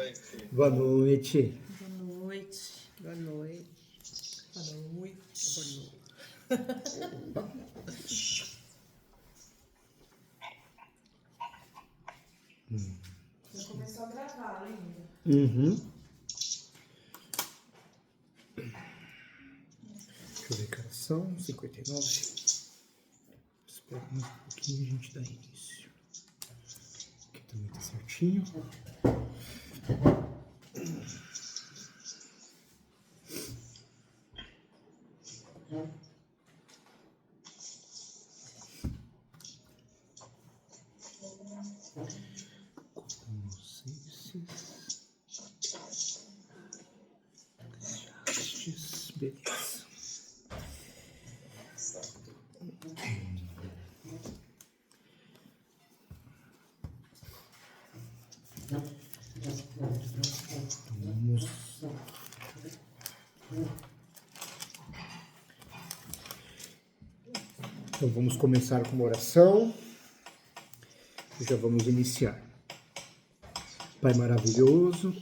noite. Boa noite. Boa noite. Boa noite. Boa noite. Boa noite. Já começou a gravar ainda. Uhum. Deixa eu ver que horas são. 59. Espera mais um pouquinho e a gente dá início. Aqui também tá certinho. Beleza. Vamos. Então vamos começar com uma oração. Já vamos iniciar. Pai maravilhoso,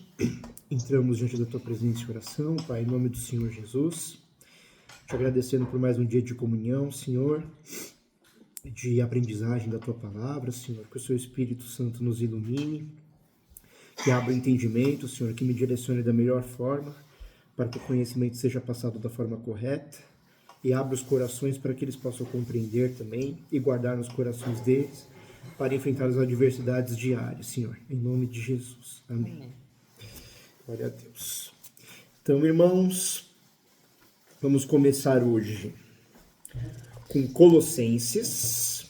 entramos diante da tua presença e oração, Pai, em nome do Senhor Jesus, te agradecendo por mais um dia de comunhão, Senhor, de aprendizagem da tua palavra, Senhor, que o seu Espírito Santo nos ilumine, que abra o entendimento, Senhor, que me direcione da melhor forma, para que o conhecimento seja passado da forma correta, e abra os corações para que eles possam compreender também e guardar nos corações deles, para enfrentar as adversidades diárias, Senhor, em nome de Jesus. Amém. Amém. Glória a Deus. Então, irmãos, vamos começar hoje com Colossenses,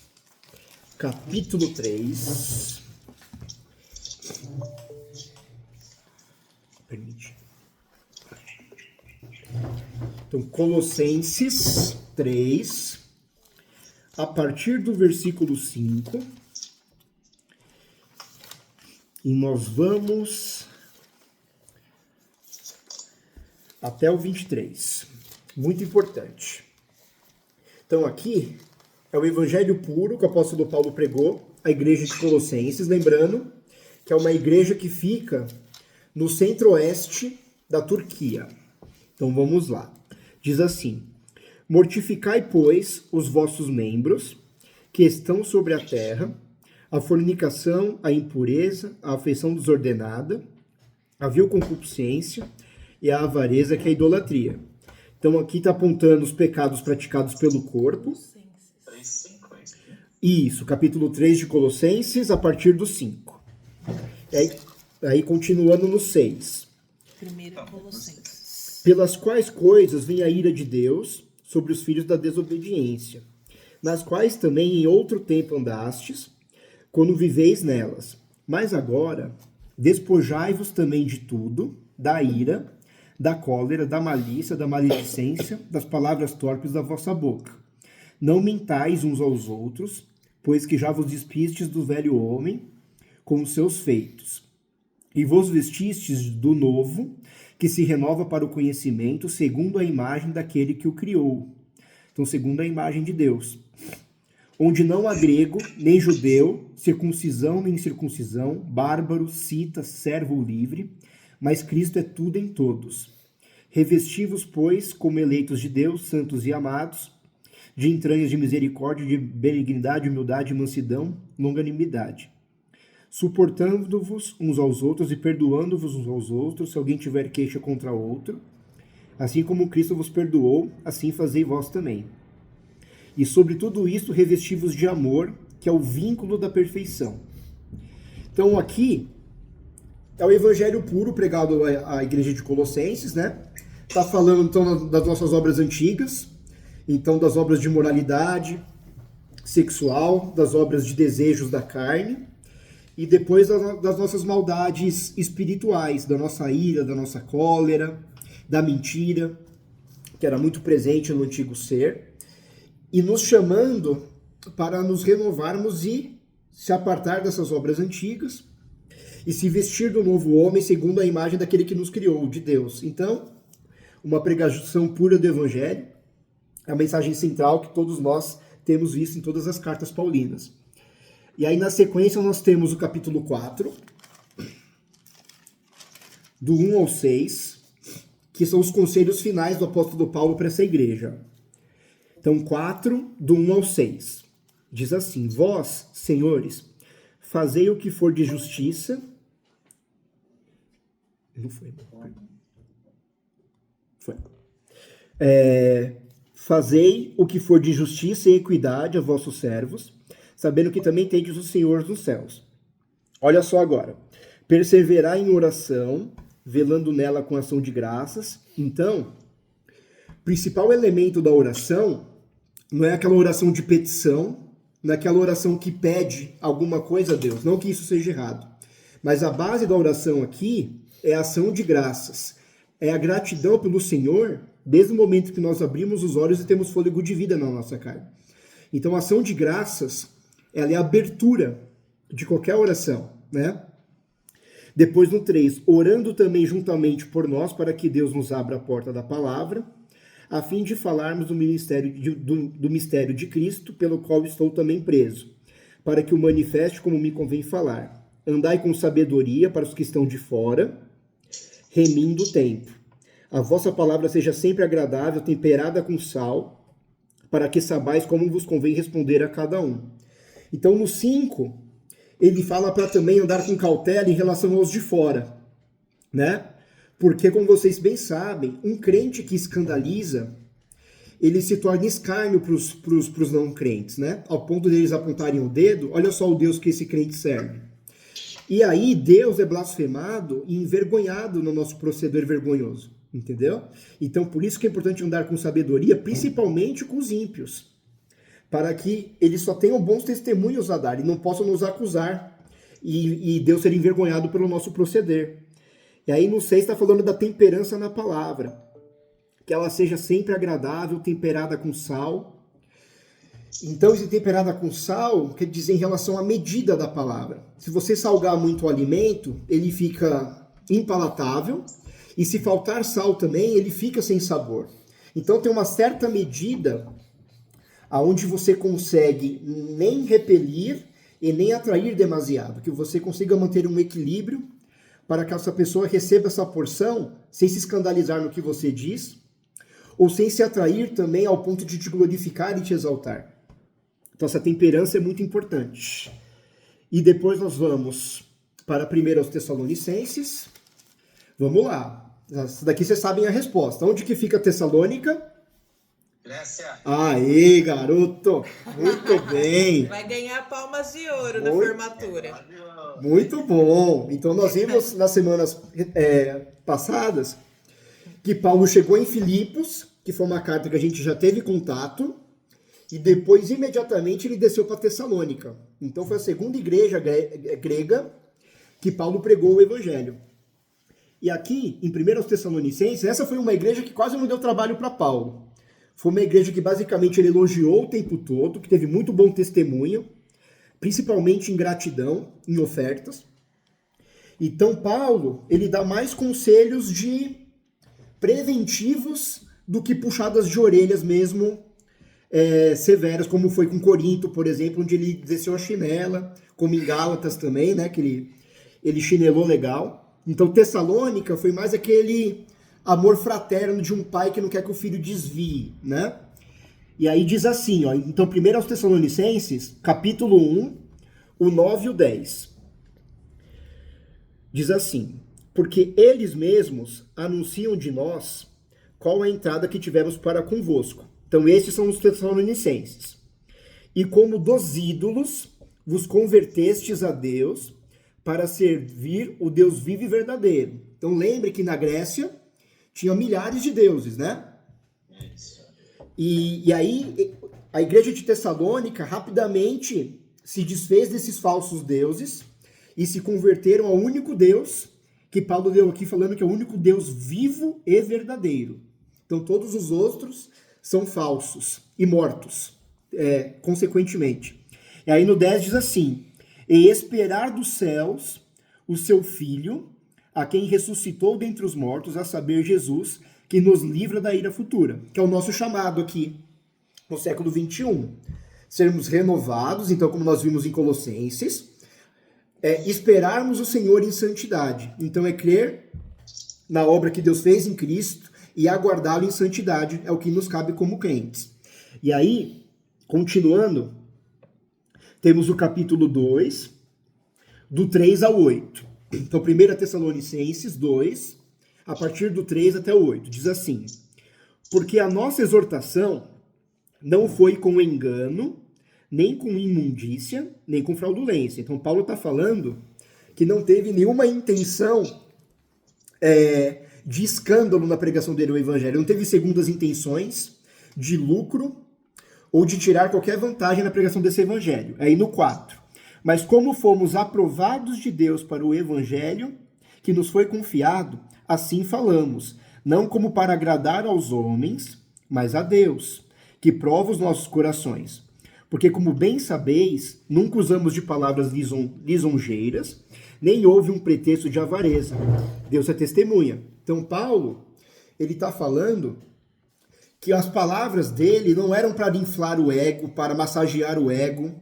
capítulo 3. Permite. Então, Colossenses 3, a partir do versículo 5, e nós vamos até o 23. Muito importante. Então aqui é o evangelho puro que o apóstolo Paulo pregou à igreja de Colossenses, lembrando que é uma igreja que fica no centro-oeste da Turquia. Então vamos lá. Diz assim: mortificai, pois, os vossos membros que estão sobre a terra, a fornicação, a impureza, a afeição desordenada, a vil concupiscência e a avareza, que é a idolatria. Então aqui está apontando os pecados praticados pelo corpo. Isso, capítulo 3 de Colossenses, a partir do 5. Aí continuando no 6. Primeiro Colossenses. Pelas quais coisas vem a ira de Deus sobre os filhos da desobediência, nas quais também em outro tempo andastes, quando viveis nelas. Mas agora, despojai-vos também de tudo, da ira, da cólera, da malícia, da maledicência, das palavras torpes da vossa boca. Não mintais uns aos outros, pois que já vos despistes do velho homem com os seus feitos, e vos vestistes do novo, que se renova para o conhecimento, segundo a imagem daquele que o criou. Então, segundo a imagem de Deus. Onde não há grego, nem judeu, circuncisão nem incircuncisão, bárbaro, cita, servo ou livre, mas Cristo é tudo em todos. Revesti-vos, pois, como eleitos de Deus, santos e amados, de entranhas de misericórdia, de benignidade, humildade, mansidão, longanimidade, suportando-vos uns aos outros e perdoando-vos uns aos outros, se alguém tiver queixa contra outro, assim como Cristo vos perdoou, assim fazei vós também. E sobre tudo isto revesti-vos de amor, que é o vínculo da perfeição. Então aqui é o evangelho puro pregado à igreja de Colossenses, né? Está falando então das nossas obras antigas, então das obras de moralidade sexual, das obras de desejos da carne, e depois das nossas maldades espirituais, da nossa ira, da nossa cólera, da mentira, que era muito presente no antigo ser, e nos chamando para nos renovarmos e se apartar dessas obras antigas e se vestir do novo homem segundo a imagem daquele que nos criou, de Deus. Então, uma pregação pura do Evangelho, a mensagem central que todos nós temos visto em todas as cartas paulinas. E aí, na sequência, nós temos o capítulo 4, do 1 ao 6, que são os conselhos finais do apóstolo Paulo para essa igreja. Então, 4, do 1 ao 6. Diz assim: Vós, senhores, fazei o que for de justiça. Não foi. Foi. Fazei o que for de justiça e equidade a vossos servos, sabendo que também tendes o Senhor dos céus. Olha só agora. Perseverar em oração, velando nela com ação de graças. Então, o principal elemento da oração não é aquela oração de petição, não é aquela oração que pede alguma coisa a Deus, não que isso seja errado. Mas a base da oração aqui é a ação de graças. É a gratidão pelo Senhor, desde o momento que nós abrimos os olhos e temos fôlego de vida na nossa carne. Então, a ação de graças, ela é a abertura de qualquer oração, né? Depois, no 3, orando também juntamente por nós, para que Deus nos abra a porta da palavra, a fim de falarmos do mistério de Cristo, pelo qual estou também preso, para que o manifeste como me convém falar. Andai com sabedoria para os que estão de fora, remindo o tempo. A vossa palavra seja sempre agradável, temperada com sal, para que saibais como vos convém responder a cada um. Então, no 5, ele fala para também andar com cautela em relação aos de fora, né? Porque, como vocês bem sabem, um crente que escandaliza, ele se torna escárnio para os não crentes, né? Ao ponto deles apontarem o dedo, olha só o Deus que esse crente serve. E aí Deus é blasfemado e envergonhado no nosso proceder vergonhoso, entendeu? Então, por isso que é importante andar com sabedoria, principalmente com os ímpios, para que eles só tenham bons testemunhos a dar e não possam nos acusar e Deus ser envergonhado pelo nosso proceder. E aí no 6 está falando da temperança na palavra, que ela seja sempre agradável, temperada com sal. Então, esse temperada com sal quer dizer em relação à medida da palavra. Se você salgar muito o alimento, ele fica impalatável, e se faltar sal também, ele fica sem sabor. Então, tem uma certa medida aonde você consegue nem repelir e nem atrair demasiado, que você consiga manter um equilíbrio para que essa pessoa receba essa porção sem se escandalizar no que você diz, ou sem se atrair também ao ponto de te glorificar e te exaltar. Então essa temperança é muito importante. E depois nós vamos para 1 Tessalonicenses. Vamos lá. Essa daqui vocês sabem a resposta. Onde que fica Tessalônica? Grécia. Aê, garoto! Muito bem! Vai ganhar palmas de ouro na formatura. Muito bom! Então nós vimos nas semanas passadas que Paulo chegou em Filipos, que foi uma carta que a gente já teve contato, e depois imediatamente ele desceu para Tessalônica. Então foi a segunda igreja grega que Paulo pregou o evangelho. E aqui, em 1 Tessalonicenses, essa foi uma igreja que quase não deu trabalho para Paulo. Foi uma igreja que basicamente ele elogiou o tempo todo, que teve muito bom testemunho, principalmente em gratidão, em ofertas. Então Paulo, ele dá mais conselhos de preventivos do que puxadas de orelhas mesmo severas, como foi com Corinto, por exemplo, onde ele desceu a chinela, como em Gálatas também, né, que ele chinelou legal. Então Tessalônica foi mais aquele amor fraterno de um pai que não quer que o filho desvie, né? E aí diz assim, ó, então 1 aos Tessalonicenses, capítulo 1, o 9 e o 10. Diz assim: porque eles mesmos anunciam de nós qual a entrada que tivemos para convosco. Então esses são os Tessalonicenses. E como dos ídolos vos convertestes a Deus para servir o Deus vivo e verdadeiro. Então lembre que na Grécia tinha milhares de deuses, né? E aí a igreja de Tessalônica rapidamente se desfez desses falsos deuses e se converteram ao único Deus que Paulo deu aqui falando que é o único Deus vivo e verdadeiro. Então todos os outros são falsos e mortos, consequentemente. E aí no 10 diz assim: e esperar dos céus o seu Filho, a quem ressuscitou dentre os mortos, a saber, Jesus, que nos livra da ira futura, que é o nosso chamado aqui no século 21. Sermos renovados, então, como nós vimos em Colossenses, esperarmos o Senhor em santidade. Então, é crer na obra que Deus fez em Cristo e aguardá-lo em santidade, é o que nos cabe como crentes. E aí, continuando, temos o capítulo 2, do 3 ao 8. Então, 1 Tessalonicenses 2, a partir do 3 até o 8, diz assim: porque a nossa exortação não foi com engano, nem com imundícia, nem com fraudulência. Então, Paulo está falando que não teve nenhuma intenção de escândalo na pregação dele, o evangelho. Não teve segundas intenções de lucro ou de tirar qualquer vantagem na pregação desse evangelho. Aí no 4. Mas como fomos aprovados de Deus para o evangelho que nos foi confiado, assim falamos, não como para agradar aos homens, mas a Deus, que prova os nossos corações. Porque, como bem sabeis, nunca usamos de palavras lisonjeiras, nem houve um pretexto de avareza. Deus é testemunha. Então, Paulo, ele está falando que as palavras dele não eram para inflar o ego, para massagear o ego,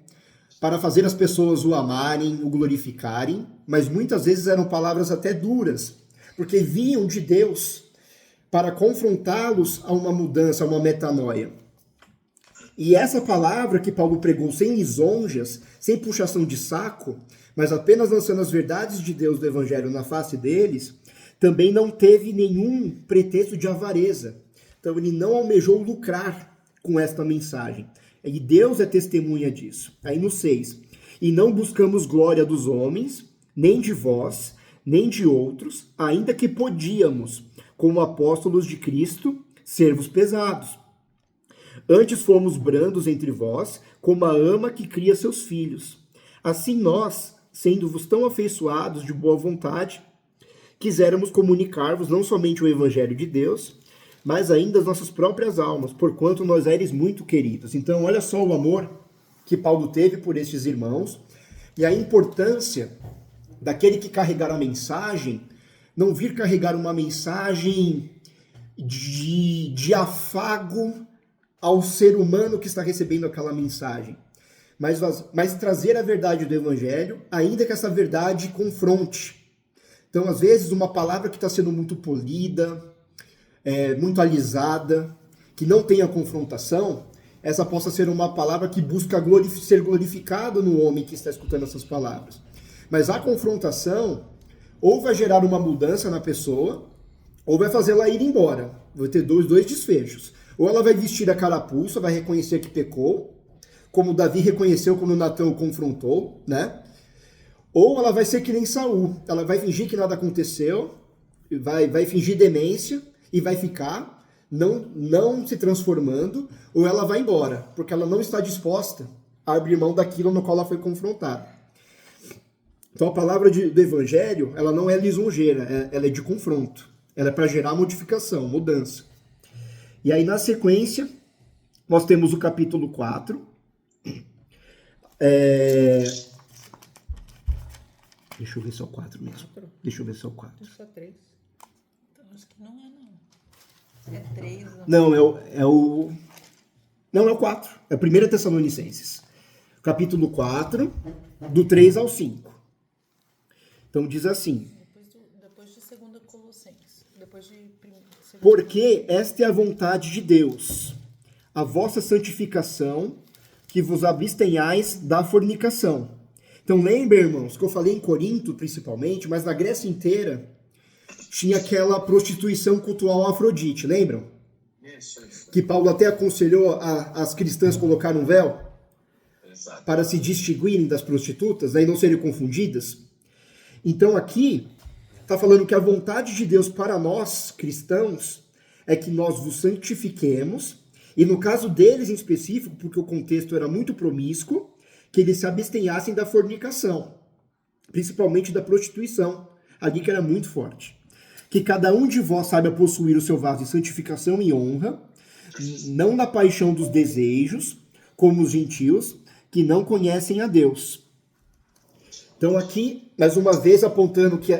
para fazer as pessoas o amarem, o glorificarem, mas muitas vezes eram palavras até duras, porque vinham de Deus para confrontá-los a uma mudança, a uma metanoia. E essa palavra que Paulo pregou sem lisonjas, sem puxação de saco, mas apenas lançando as verdades de Deus do Evangelho na face deles, também não teve nenhum pretexto de avareza. Então ele não almejou lucrar com esta mensagem. E Deus é testemunha disso. Aí no 6. E não buscamos glória dos homens, nem de vós, nem de outros, ainda que podíamos, como apóstolos de Cristo, ser-vos pesados. Antes fomos brandos entre vós, como a ama que cria seus filhos. Assim nós, sendo-vos tão afeiçoados de boa vontade, quiséramos comunicar-vos não somente o Evangelho de Deus, mas ainda as nossas próprias almas, porquanto nós éres muito queridos. Então, olha só o amor que Paulo teve por estes irmãos e a importância daquele que carregar a mensagem, não vir carregar uma mensagem de afago ao ser humano que está recebendo aquela mensagem, mas trazer a verdade do Evangelho, ainda que essa verdade confronte. Então, às vezes, uma palavra que está sendo muito polida, muito alisada, que não tenha confrontação, essa possa ser uma palavra que busca ser glorificada no homem que está escutando essas palavras. Mas a confrontação ou vai gerar uma mudança na pessoa, ou vai fazê-la ir embora. Vai ter dois desfechos. Ou ela vai vestir a carapuça, vai reconhecer que pecou, como Davi reconheceu quando Natã o confrontou, né? Ou ela vai ser que nem Saul, ela vai fingir que nada aconteceu, vai fingir demência, e vai ficar não se transformando, ou ela vai embora, porque ela não está disposta a abrir mão daquilo no qual ela foi confrontada. Então a palavra do Evangelho, ela não é lisonjeira, ela é de confronto. Ela é para gerar modificação, mudança. E aí na sequência, nós temos o capítulo 4. Deixa eu ver se é o 4 mesmo. Deixa eu ver se é o 4. Só 3. Então, acho que não é, não. É 3. Não, é o 4. É 1 Tessalonicenses. Capítulo 4, do 3 ao 5. Então diz assim: Depois de 2 Colossenses. Depois de porque esta é a vontade de Deus, a vossa santificação, que vos abstenhais da fornicação. Então lembra, irmãos, que eu falei em Corinto principalmente, mas na Grécia inteira tinha aquela prostituição cultual a Afrodite, lembram? Isso. Que Paulo até aconselhou as cristãs colocar um véu Exato. para se distinguirem das prostitutas, e não serem confundidas. Então aqui está falando que a vontade de Deus para nós, cristãos, é que nós vos santifiquemos, e no caso deles em específico, porque o contexto era muito promíscuo, que eles se abstenhassem da fornicação, principalmente da prostituição, ali que era muito forte. Que cada um de vós saiba possuir o seu vaso de santificação e honra, não na paixão dos desejos, como os gentios, que não conhecem a Deus. Então aqui, mais uma vez, apontando que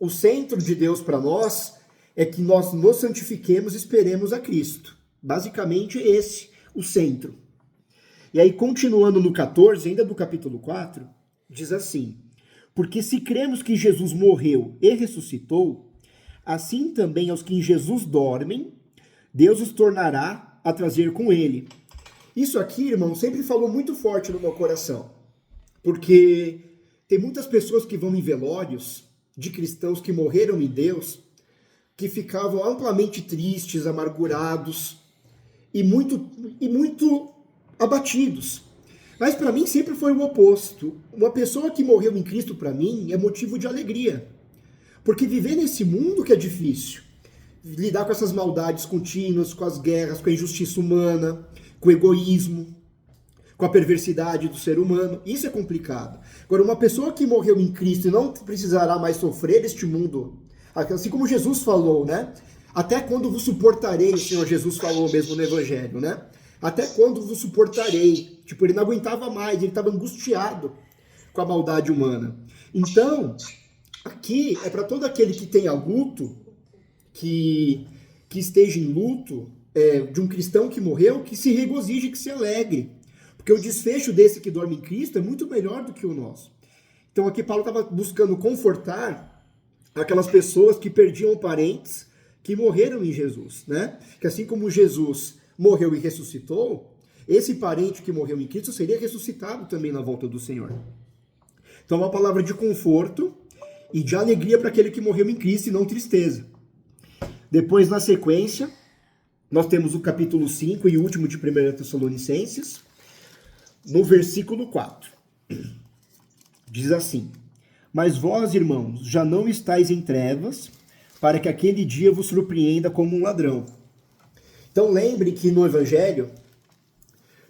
o centro de Deus para nós é que nós nos santifiquemos e esperemos a Cristo. Basicamente esse, o centro. E aí, continuando no 14, ainda do capítulo 4, diz assim: porque se cremos que Jesus morreu e ressuscitou, assim também aos que em Jesus dormem, Deus os tornará a trazer com ele. Isso aqui, irmão, sempre falou muito forte no meu coração, porque tem muitas pessoas que vão em velórios de cristãos que morreram em Deus, que ficavam amplamente tristes, amargurados e muito abatidos. Mas para mim sempre foi o oposto. Uma pessoa que morreu em Cristo, para mim, é motivo de alegria. Porque viver nesse mundo que é difícil, lidar com essas maldades contínuas, com as guerras, com a injustiça humana, com o egoísmo, com a perversidade do ser humano, isso é complicado. Agora, uma pessoa que morreu em Cristo e não precisará mais sofrer este mundo, assim como Jesus falou, né? Até quando vos suportarei, o Senhor Jesus falou mesmo no Evangelho, né? Até quando vos suportarei? Tipo, ele não aguentava mais, ele estava angustiado com a maldade humana. Então, aqui é para todo aquele que tenha luto, que esteja em luto de um cristão que morreu, que se regozije, que se alegre. Porque o desfecho desse que dorme em Cristo é muito melhor do que o nosso. Então aqui Paulo estava buscando confortar aquelas pessoas que perdiam parentes que morreram em Jesus, né? Que assim como Jesus morreu e ressuscitou, esse parente que morreu em Cristo seria ressuscitado também na volta do Senhor. Então uma palavra de conforto e de alegria para aquele que morreu em Cristo e não tristeza. Depois, na sequência, nós temos o capítulo 5 e último de 1 Tessalonicenses, no versículo 4. Diz assim: Mas vós, irmãos, já não estáis em trevas, para que aquele dia vos surpreenda como um ladrão. Então lembre que no Evangelho,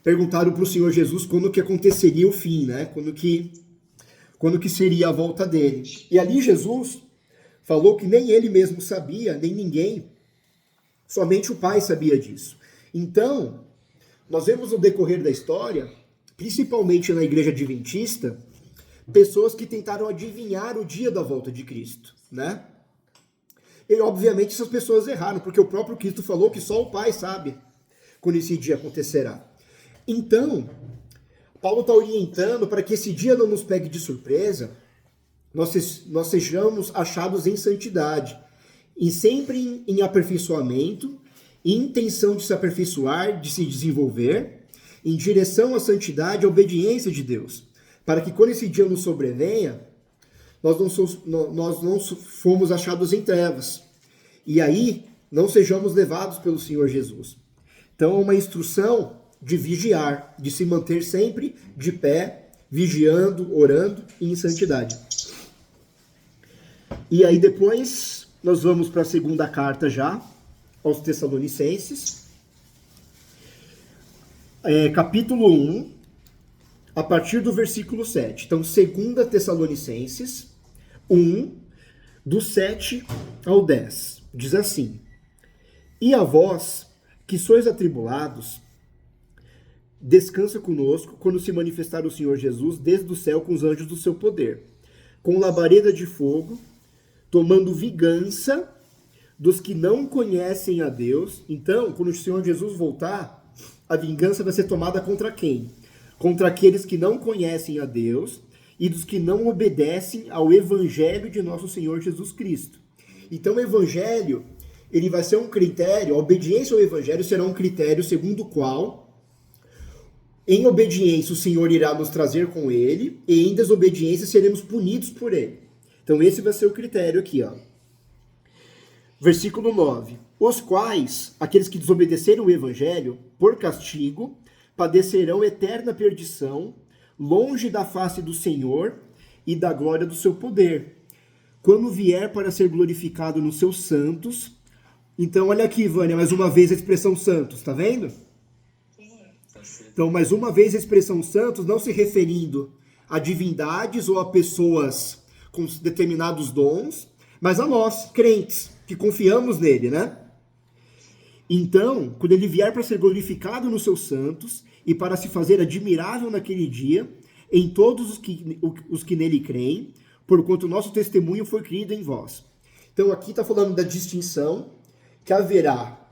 perguntaram para o Senhor Jesus quando que aconteceria o fim, né? Quando que seria a volta dele. E ali Jesus falou que nem ele mesmo sabia, nem ninguém, somente o Pai sabia disso. Então, nós vemos no decorrer da história, principalmente na igreja adventista, pessoas que tentaram adivinhar o dia da volta de Cristo, né? E, obviamente, essas pessoas erraram, porque o próprio Cristo falou que só o Pai sabe quando esse dia acontecerá. Então, Paulo está orientando para que esse dia não nos pegue de surpresa, nós sejamos achados em santidade, e sempre em aperfeiçoamento, em intenção de se aperfeiçoar, de se desenvolver, em direção à santidade e à obediência de Deus, para que quando esse dia nos sobrevenha, nós não fomos achados em trevas, e aí não sejamos levados pelo Senhor Jesus. Então é uma instrução de vigiar, de se manter sempre de pé, vigiando, orando e em santidade. E aí depois nós vamos para a segunda carta já, aos Tessalonicenses, capítulo 1, a partir do versículo 7. Então, 2 Tessalonicenses 1, do 7 ao 10. Diz assim: E a vós, que sois atribulados, descansa conosco quando se manifestar o Senhor Jesus desde o céu com os anjos do seu poder, com labareda de fogo, tomando vingança dos que não conhecem a Deus. Então, quando o Senhor Jesus voltar, a vingança vai ser tomada contra quem? Contra aqueles que não conhecem a Deus e dos que não obedecem ao Evangelho de nosso Senhor Jesus Cristo. Então, o Evangelho, ele vai ser um critério, a obediência ao Evangelho será um critério segundo o qual, em obediência, o Senhor irá nos trazer com ele, e em desobediência seremos punidos por ele. Então, esse vai ser o critério aqui, ó. Versículo 9. Os quais, aqueles que desobedeceram o Evangelho, por castigo, padecerão eterna perdição, longe da face do Senhor e da glória do seu poder, quando vier para ser glorificado nos seus santos. Então, olha aqui, Vânia, mais uma vez a expressão santos, tá vendo? Então, mais uma vez a expressão santos, não se referindo a divindades ou a pessoas com determinados dons, mas a nós, crentes, que confiamos nele, né? Então, quando ele vier para ser glorificado nos seus santos e para se fazer admirável naquele dia, em todos os que nele creem, porquanto o nosso testemunho foi crido em vós. Então, aqui está falando da distinção, que haverá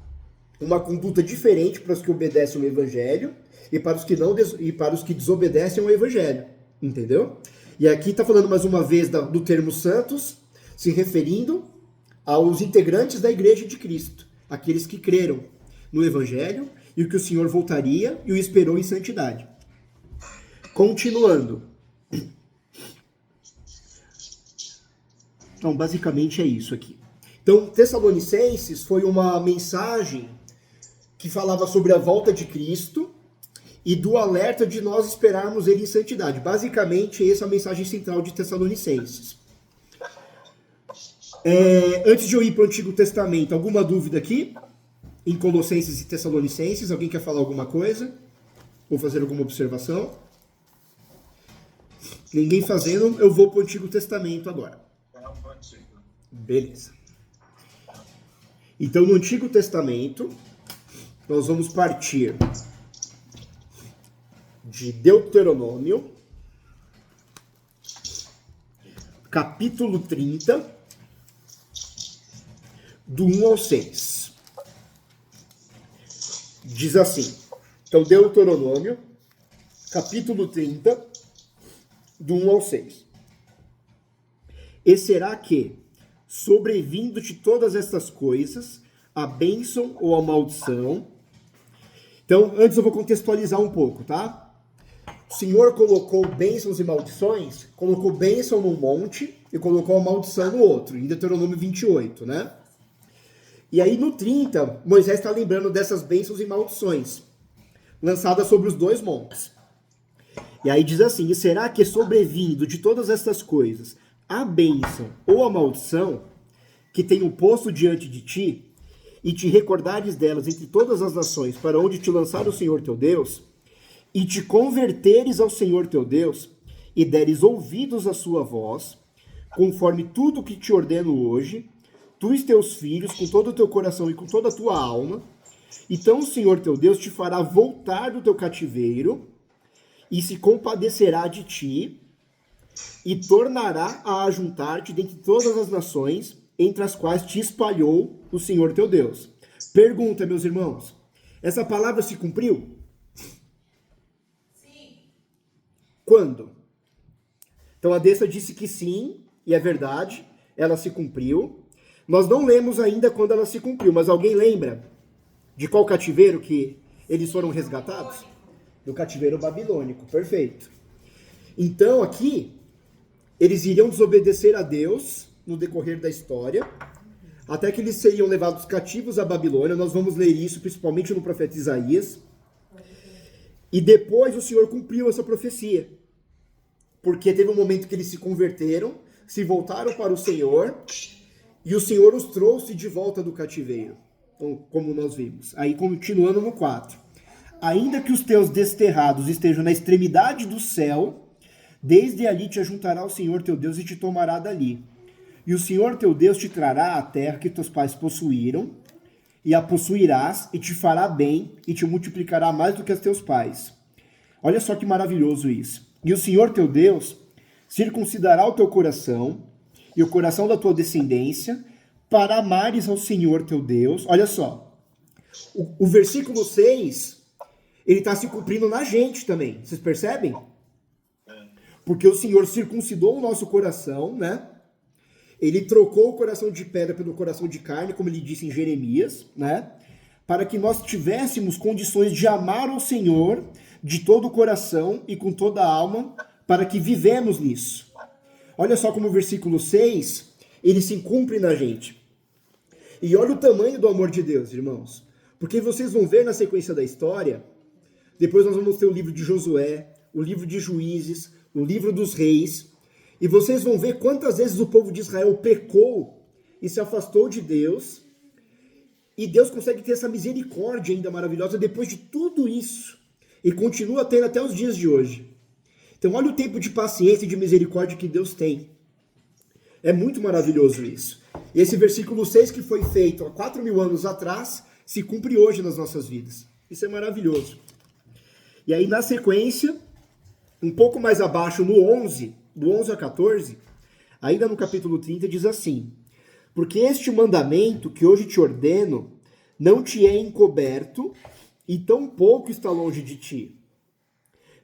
uma conduta diferente para os que obedecem ao Evangelho e para os que desobedecem ao Evangelho, entendeu? E aqui está falando mais uma vez do termo santos, se referindo aos integrantes da Igreja de Cristo, aqueles que creram no Evangelho e que o Senhor voltaria e o esperou em santidade. Continuando. Então, basicamente é isso aqui. Então, Tessalonicenses foi uma mensagem que falava sobre a volta de Cristo e do alerta de nós esperarmos ele em santidade. Basicamente, essa é a mensagem central de Tessalonicenses. Antes de eu ir para o Antigo Testamento, alguma dúvida aqui? Em Colossenses e Tessalonicenses, alguém quer falar alguma coisa? Ou fazer alguma observação? Ninguém fazendo, eu vou para o Antigo Testamento agora. Beleza. Então, no Antigo Testamento, nós vamos partir de Deuteronômio, capítulo 30, do 1 ao 6. Diz assim, então Deuteronômio, capítulo 30, do 1 ao 6. E será que, sobrevindo-te todas estas coisas, a bênção ou a maldição... Então, antes eu vou contextualizar um pouco, tá? O Senhor colocou bênçãos e maldições, colocou bênção num monte e colocou a maldição no outro, em Deuteronômio 28, né? E aí no 30, Moisés está lembrando dessas bênçãos e maldições, lançadas sobre os dois montes. E aí diz assim, e será que sobrevindo de todas estas coisas, a bênção ou a maldição que tenho posto diante de ti, e te recordares delas entre todas as nações, para onde te lançar o Senhor teu Deus, e te converteres ao Senhor teu Deus, e deres ouvidos à sua voz, conforme tudo o que te ordeno hoje, tu e teus filhos, com todo o teu coração e com toda a tua alma, então o Senhor teu Deus te fará voltar do teu cativeiro, e se compadecerá de ti, e tornará a ajuntar-te dentre todas as nações, entre as quais te espalhou o Senhor teu Deus. Pergunta, meus irmãos, essa palavra se cumpriu? Sim. Quando? Então a Dessa disse que sim, e é verdade, ela se cumpriu. Nós não lemos ainda quando ela se cumpriu, mas alguém lembra de qual cativeiro que eles foram resgatados? Do cativeiro babilônico, perfeito. Então aqui, eles iriam desobedecer a Deus no decorrer da história, até que eles seriam levados cativos à Babilônia. Nós vamos ler isso principalmente no profeta Isaías. E depois o Senhor cumpriu essa profecia, porque teve um momento que eles se converteram, se voltaram para o Senhor, e o Senhor os trouxe de volta do cativeiro, como nós vimos. Aí continuando no 4. Ainda que os teus desterrados estejam na extremidade do céu, desde ali te ajuntará o Senhor teu Deus e te tomará dali. E o Senhor teu Deus te trará à terra que teus pais possuíram, e a possuirás, e te fará bem, e te multiplicará mais do que os teus pais. Olha só que maravilhoso isso. E o Senhor teu Deus circuncidará o teu coração, e o coração da tua descendência, para amares ao Senhor teu Deus. Olha só, o versículo 6, ele está se cumprindo na gente também. Vocês percebem? Porque o Senhor circuncidou o nosso coração, né? Ele trocou o coração de pedra pelo coração de carne, como ele disse em Jeremias, né? Para que nós tivéssemos condições de amar ao Senhor de todo o coração e com toda a alma, para que vivemos nisso. Olha só como o versículo 6, ele se cumpre na gente. E olha o tamanho do amor de Deus, irmãos. Porque vocês vão ver na sequência da história, depois nós vamos ter o livro de Josué, o livro de Juízes, o livro dos Reis, e vocês vão ver quantas vezes o povo de Israel pecou e se afastou de Deus, e Deus consegue ter essa misericórdia ainda maravilhosa depois de tudo isso, e continua tendo até os dias de hoje. Então olha o tempo de paciência e de misericórdia que Deus tem. É muito maravilhoso isso. E esse versículo 6 que foi feito há 4.000 anos atrás, se cumpre hoje nas nossas vidas. Isso é maravilhoso. E aí na sequência, um pouco mais abaixo, no 11, do 11 a 14, ainda no capítulo 30, diz assim: porque este mandamento que hoje te ordeno não te é encoberto, e tão pouco está longe de ti.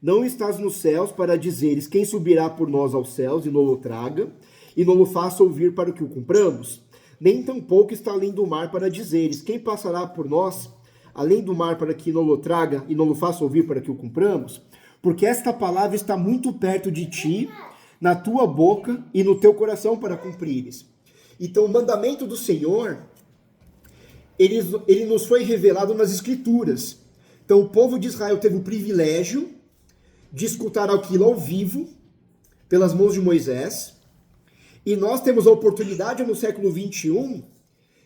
Não estás nos céus para dizeres quem subirá por nós aos céus e não o traga, e não o faça ouvir para que o cumpramos. nem tampouco está além do mar para dizeres, quem passará por nós, além do mar para que não o traga e não o faça ouvir para que o cumpramos? Porque esta palavra está muito perto de ti, na tua boca e no teu coração para cumprires. Então o mandamento do Senhor, ele nos foi revelado nas Escrituras. Então o povo de Israel teve o privilégio de escutar aquilo ao vivo, pelas mãos de Moisés, e nós temos a oportunidade no século 21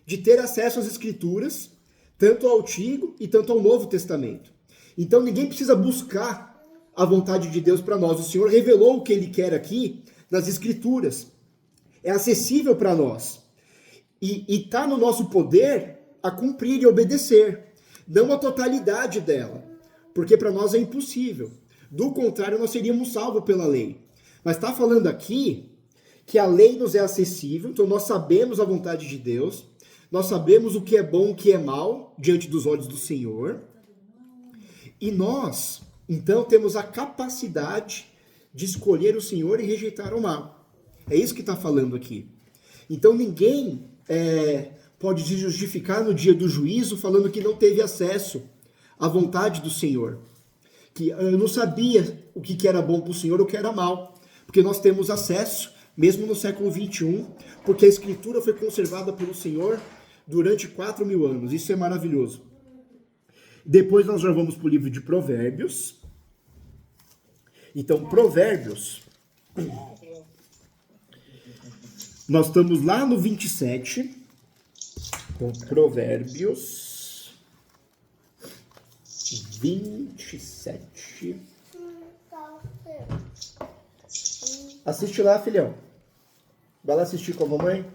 de ter acesso às Escrituras, tanto ao Antigo e tanto ao Novo Testamento. Então ninguém precisa buscar a vontade de Deus para nós. O Senhor revelou o que Ele quer aqui nas Escrituras. É acessível para nós. E está no nosso poder a cumprir e obedecer. Não a totalidade dela, porque para nós é impossível. Do contrário, nós seríamos salvos pela lei. Mas está falando aqui que a lei nos é acessível, então nós sabemos a vontade de Deus, nós sabemos o que é bom e o que é mal diante dos olhos do Senhor, e nós, então, temos a capacidade de escolher o Senhor e rejeitar o mal. É isso que está falando aqui. Então ninguém pode se justificar no dia do juízo falando que não teve acesso à vontade do Senhor. Que eu não sabia o que era bom para o Senhor ou o que era mal. Porque nós temos acesso, mesmo no século 21, porque a Escritura foi conservada pelo Senhor durante 4.000 anos. Isso é maravilhoso. Depois nós já vamos para o livro de Provérbios. Então, Provérbios, nós estamos lá no 27, então, Provérbios 27. Assiste lá, filhão. Vai lá assistir com a mamãe.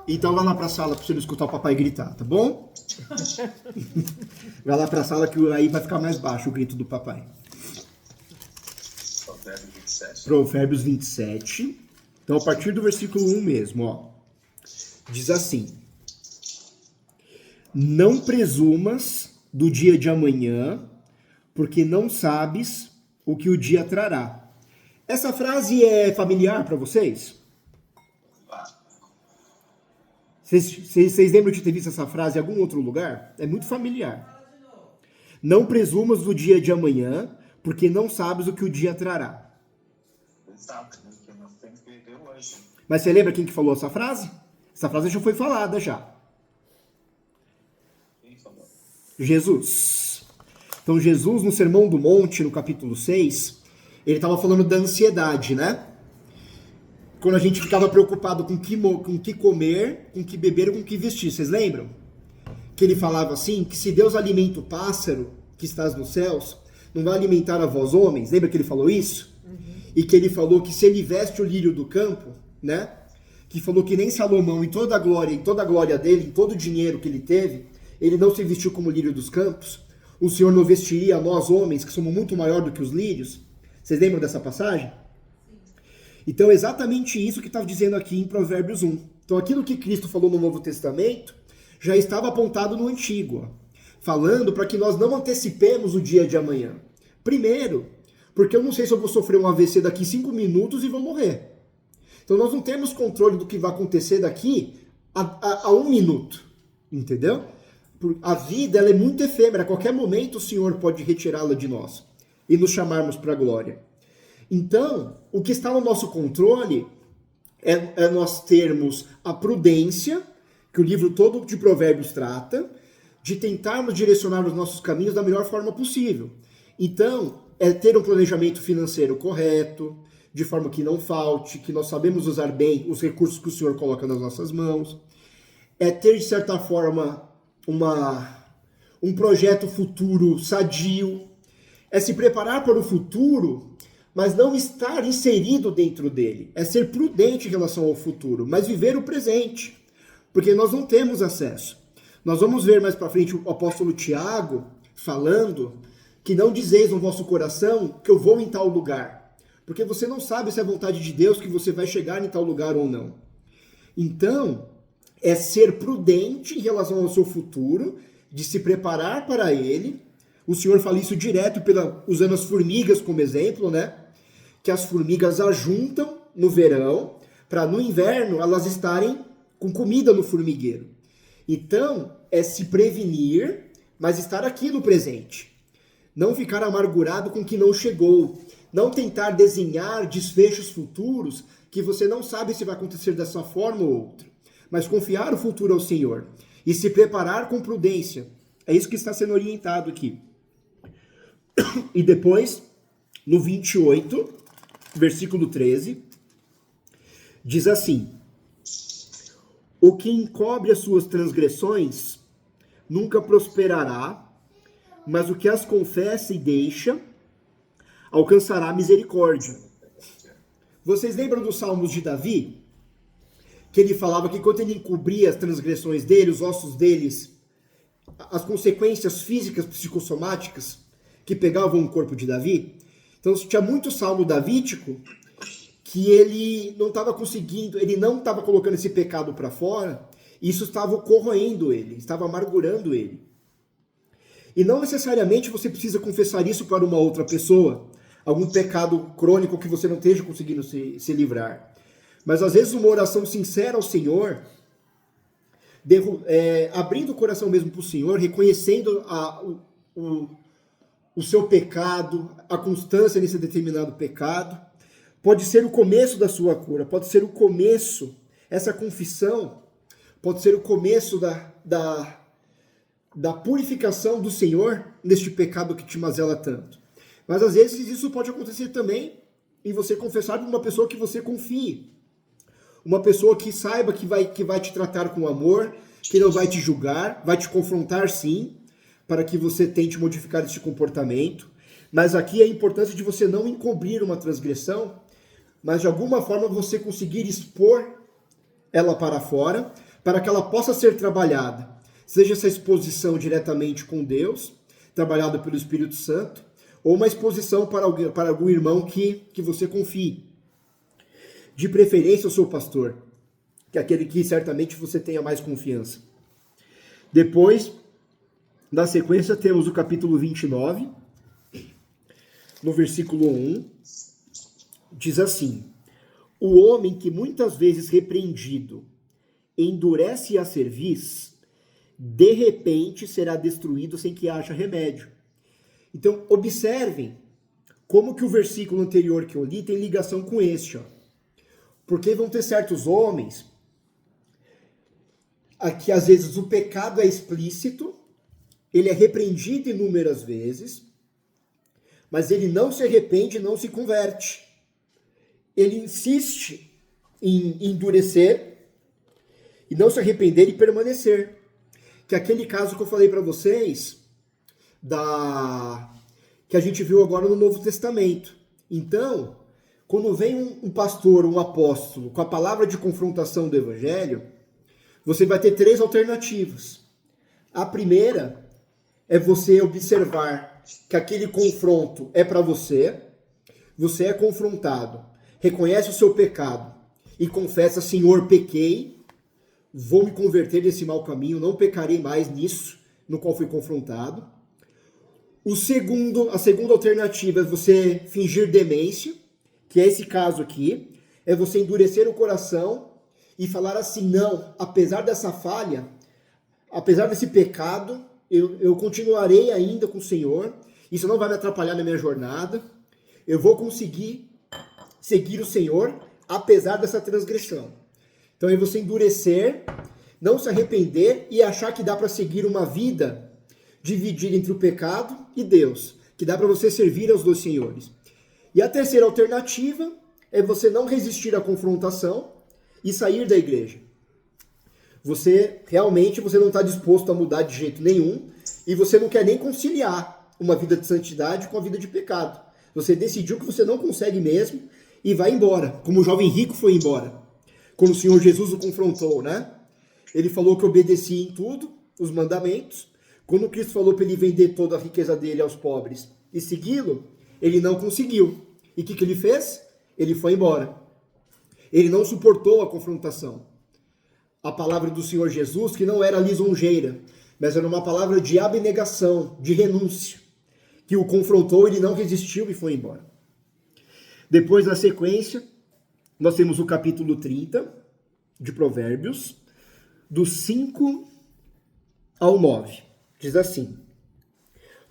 Então vai lá pra sala pra você não escutar o papai gritar, tá bom? Vai lá pra sala que aí vai ficar mais baixo o grito do papai. Provérbios 27. Provérbios 27. Então, a partir do versículo 1 mesmo, ó. Diz assim: não presumas do dia de amanhã, porque não sabes o que o dia trará. Essa frase é familiar para vocês? Vocês lembram de ter visto essa frase em algum outro lugar? É muito familiar. Não presumas do dia de amanhã, porque não sabes o que o dia trará. Exato, né? Porque nós temos que viver hoje. Mas você lembra quem que falou essa frase? Essa frase já foi falada já. Quem falou? Jesus. Então Jesus, no Sermão do Monte, no capítulo 6, ele estava falando da ansiedade, né? Quando a gente ficava preocupado com o que comer, com o que beber, com o que vestir. Vocês lembram? Que ele falava assim, que se Deus alimenta o pássaro que estás nos céus, não vai alimentar a vós homens? Lembra que ele falou isso? Uhum. E que ele falou que se ele veste o lírio do campo, né? Que falou que nem Salomão, em toda a glória dele, em todo o dinheiro que ele teve, ele não se vestiu como o lírio dos campos. O Senhor não vestiria a nós homens, que somos muito maior do que os lírios. Vocês lembram dessa passagem? Então é exatamente isso que estava dizendo aqui em Provérbios 1. Então aquilo que Cristo falou no Novo Testamento já estava apontado no Antigo, falando para que nós não antecipemos o dia de amanhã. Primeiro, porque eu não sei se eu vou sofrer um AVC daqui 5 minutos e vou morrer. Então nós não temos controle do que vai acontecer daqui a 1 minuto, entendeu? A vida ela é muito efêmera, a qualquer momento o Senhor pode retirá-la de nós e nos chamarmos para a glória. Então, o que está no nosso controle é nós termos a prudência, que o livro todo de Provérbios trata, de tentarmos direcionar os nossos caminhos da melhor forma possível. Então, é ter um planejamento financeiro correto, de forma que não falte, que nós sabemos usar bem os recursos que o Senhor coloca nas nossas mãos. É ter, de certa forma, um projeto futuro sadio. É se preparar para o futuro, mas não estar inserido dentro dele. É ser prudente em relação ao futuro, mas viver o presente, porque nós não temos acesso. Nós vamos ver mais para frente o apóstolo Tiago falando que não dizeis no vosso coração que eu vou em tal lugar, porque você não sabe se é vontade de Deus que você vai chegar em tal lugar ou não. Então, é ser prudente em relação ao seu futuro, de se preparar para ele. O Senhor fala isso direto usando as formigas como exemplo, né? Que as formigas ajuntam no verão, para no inverno elas estarem com comida no formigueiro. Então, é se prevenir, mas estar aqui no presente. Não ficar amargurado com o que não chegou. Não tentar desenhar desfechos futuros que você não sabe se vai acontecer dessa forma ou outra. Mas confiar o futuro ao Senhor e se preparar com prudência. É isso que está sendo orientado aqui. E depois, no 28, versículo 13, diz assim: o que encobre as suas transgressões nunca prosperará, mas o que as confessa e deixa alcançará misericórdia. Vocês lembram dos Salmos de Davi? Que ele falava que quando ele encobria as transgressões dele, os ossos deles, as consequências físicas, psicossomáticas que pegavam o corpo de Davi. Então tinha muito salmo davídico que ele não estava conseguindo, ele não estava colocando esse pecado para fora, e isso estava corroendo ele, estava amargurando ele. E não necessariamente você precisa confessar isso para uma outra pessoa, algum pecado crônico que você não esteja conseguindo se livrar. Mas às vezes uma oração sincera ao Senhor, abrindo o coração mesmo para o Senhor, reconhecendo o seu pecado, a constância nesse determinado pecado, pode ser o começo da sua cura, pode ser o começo, essa confissão, pode ser o começo da purificação do Senhor neste pecado que te mazela tanto. Mas às vezes isso pode acontecer também em você confessar para uma pessoa que você confie. Uma pessoa que saiba que vai te tratar com amor, que não vai te julgar, vai te confrontar sim, para que você tente modificar esse comportamento. Mas aqui é a importância de você não encobrir uma transgressão, mas de alguma forma você conseguir expor ela para fora, para que ela possa ser trabalhada. Seja essa exposição diretamente com Deus, trabalhada pelo Espírito Santo, ou uma exposição para algum irmão que você confie. De preferência o seu pastor, que é aquele que certamente você tenha mais confiança. Depois, na sequência, temos o capítulo 29, no versículo 1, diz assim: o homem que muitas vezes repreendido endurece a cerviz, de repente será destruído sem que haja remédio. Então, observem como que o versículo anterior que eu li tem ligação com este, ó. Porque vão ter certos homens que às vezes o pecado é explícito, ele é repreendido inúmeras vezes, mas ele não se arrepende, não se converte. Ele insiste em endurecer e não se arrepender e permanecer. Que é aquele caso que eu falei para vocês, que a gente viu agora no Novo Testamento. Então, quando vem um pastor, um apóstolo, com a palavra de confrontação do Evangelho, você vai ter 3 alternativas. A primeira é você observar que aquele confronto é para você é confrontado, reconhece o seu pecado e confessa: Senhor, pequei, vou me converter desse mau caminho, não pecarei mais nisso no qual fui confrontado. A segunda alternativa é você fingir demência, que é esse caso aqui, é você endurecer o coração e falar assim: não, apesar dessa falha, apesar desse pecado, eu continuarei ainda com o Senhor, isso não vai me atrapalhar na minha jornada, eu vou conseguir seguir o Senhor, apesar dessa transgressão. Então é você endurecer, não se arrepender e achar que dá para seguir uma vida dividida entre o pecado e Deus, que dá para você servir aos dois senhores. E a terceira alternativa é você não resistir à confrontação e sair da igreja. Você não está disposto a mudar de jeito nenhum e você não quer nem conciliar uma vida de santidade com a vida de pecado. Você decidiu que você não consegue mesmo e vai embora, como o jovem rico foi embora. Quando o Senhor Jesus o confrontou, né? Ele falou que obedecia em tudo, os mandamentos. Quando Cristo falou para ele vender toda a riqueza dele aos pobres e segui-lo, ele não conseguiu. E o que ele fez? Ele foi embora. Ele não suportou a confrontação. A palavra do Senhor Jesus, que não era lisonjeira, mas era uma palavra de abnegação, de renúncia, que o confrontou, ele não resistiu e foi embora. Depois, na sequência, nós temos o capítulo 30 de Provérbios, do 5 ao 9. Diz assim: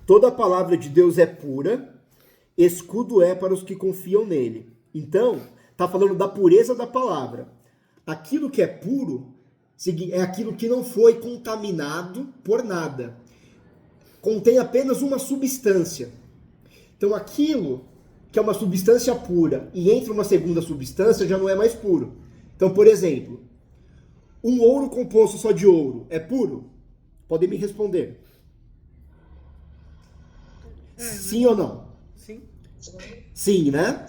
toda a palavra de Deus é pura, escudo é para os que confiam nele. Então, está falando da pureza da palavra. Aquilo que é puro é aquilo que não foi contaminado por nada. Contém apenas uma substância. Então, aquilo que é uma substância pura e entra uma segunda substância já não é mais puro. Então, por exemplo, um ouro composto só de ouro é puro? Podem me responder. Sim ou não? Sim. Sim, né?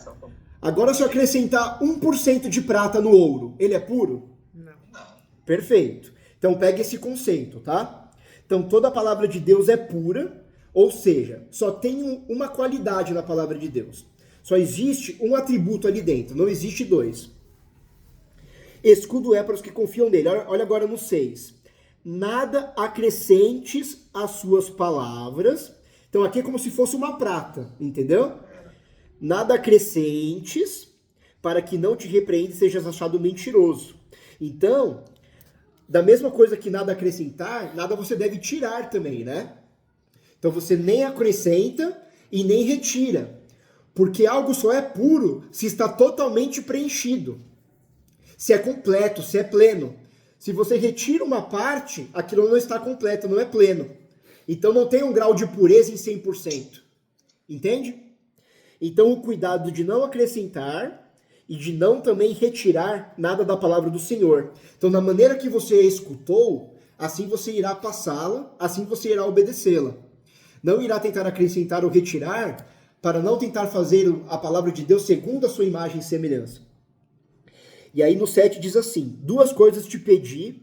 Agora, se eu acrescentar 1% de prata no ouro, ele é puro? Não. Perfeito. Então, pega esse conceito, tá? Então, toda a palavra de Deus é pura, ou seja, só tem uma qualidade na palavra de Deus. Só existe um atributo ali dentro, não existe dois. Escudo é para os que confiam nele. Olha agora no 6. Nada acrescentes às suas palavras. Então, aqui é como se fosse uma prata, entendeu? Nada acrescentes, para que não te repreenda e sejas achado mentiroso. Então, da mesma coisa que nada acrescentar, nada você deve tirar também, né? Então você nem acrescenta e nem retira. Porque algo só é puro se está totalmente preenchido. Se é completo, se é pleno. Se você retira uma parte, aquilo não está completo, não é pleno. Então não tem um grau de pureza em 100%. Entende? Então o cuidado de não acrescentar e de não também retirar nada da palavra do Senhor. Então na maneira que você escutou, assim você irá passá-la, assim você irá obedecê-la. Não irá tentar acrescentar ou retirar para não tentar fazer a palavra de Deus segundo a sua imagem e semelhança. E aí no 7 diz assim: 2 coisas te pedi,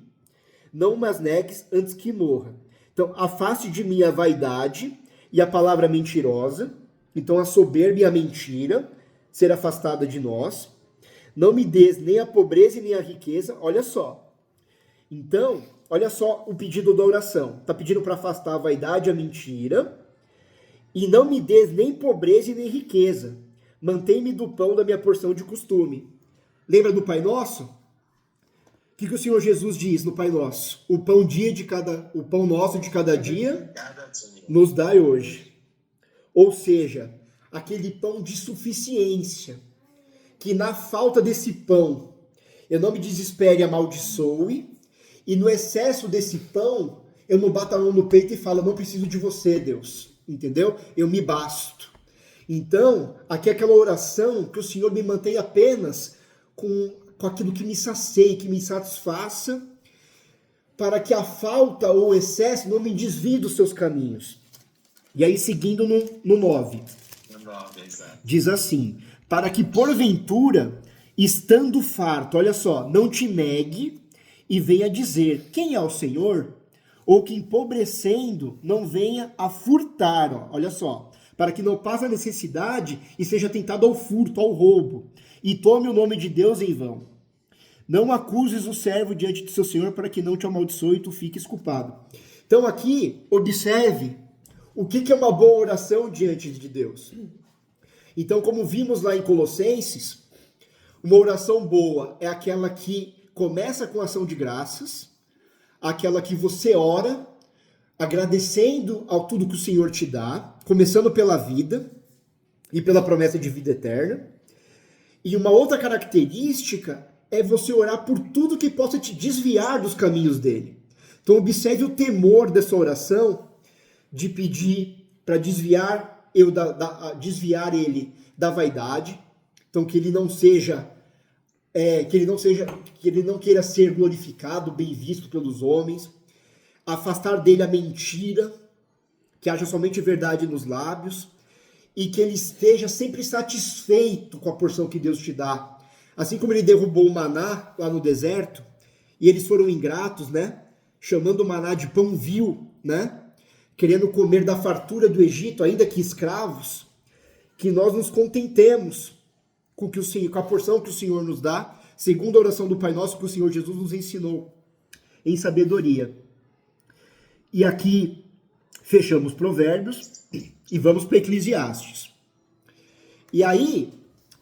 não mas negues antes que morra. Então afaste de mim a vaidade e a palavra mentirosa. Então a soberba e a mentira ser afastada de nós. Não me des nem a pobreza e nem a riqueza. Olha só. Então, olha só o pedido da oração. Está pedindo para afastar a vaidade e a mentira. E não me des nem pobreza e nem riqueza. Mantém-me do pão da minha porção de costume. Lembra do Pai Nosso? O que o Senhor Jesus diz no Pai Nosso? O pão nosso de cada dia nos dai hoje. Ou seja, aquele pão de suficiência. Que na falta desse pão, eu não me desespere e amaldiçoe. E no excesso desse pão, eu não bato a mão no peito e falo: não preciso de você, Deus. Entendeu? Eu me basto. Então, aqui é aquela oração que o Senhor me mantenha apenas com aquilo que me sacie, que me satisfaça, para que a falta ou o excesso não me desvie dos seus caminhos. E aí, seguindo no 9, diz assim: para que porventura, estando farto, olha só, não te negue e venha dizer: quem é o Senhor? Ou que empobrecendo não venha a furtar, ó, olha só, para que não passe a necessidade e seja tentado ao furto, ao roubo, e tome o nome de Deus em vão. Não acuses o servo diante de seu Senhor, para que não te amaldiçoe e tu fiques culpado. Então aqui, observe o que é uma boa oração diante de Deus. Então, como vimos lá em Colossenses, uma oração boa é aquela que começa com ação de graças, aquela que você ora agradecendo ao tudo que o Senhor te dá, começando pela vida e pela promessa de vida eterna. E uma outra característica é você orar por tudo que possa te desviar dos caminhos dele. Então observe o temor dessa oração de pedir para desviar ele da vaidade, então que ele não queira ser glorificado, bem visto pelos homens, afastar dele a mentira, que haja somente verdade nos lábios, e que ele esteja sempre satisfeito com a porção que Deus te dá. Assim como ele derrubou o maná lá no deserto, e eles foram ingratos, né? Chamando o maná de pão vil, né? Querendo comer da fartura do Egito, ainda que escravos, que nós nos contentemos com a porção que o Senhor nos dá, segundo a oração do Pai Nosso que o Senhor Jesus nos ensinou em sabedoria. E aqui fechamos Provérbios e vamos para Eclesiastes. E aí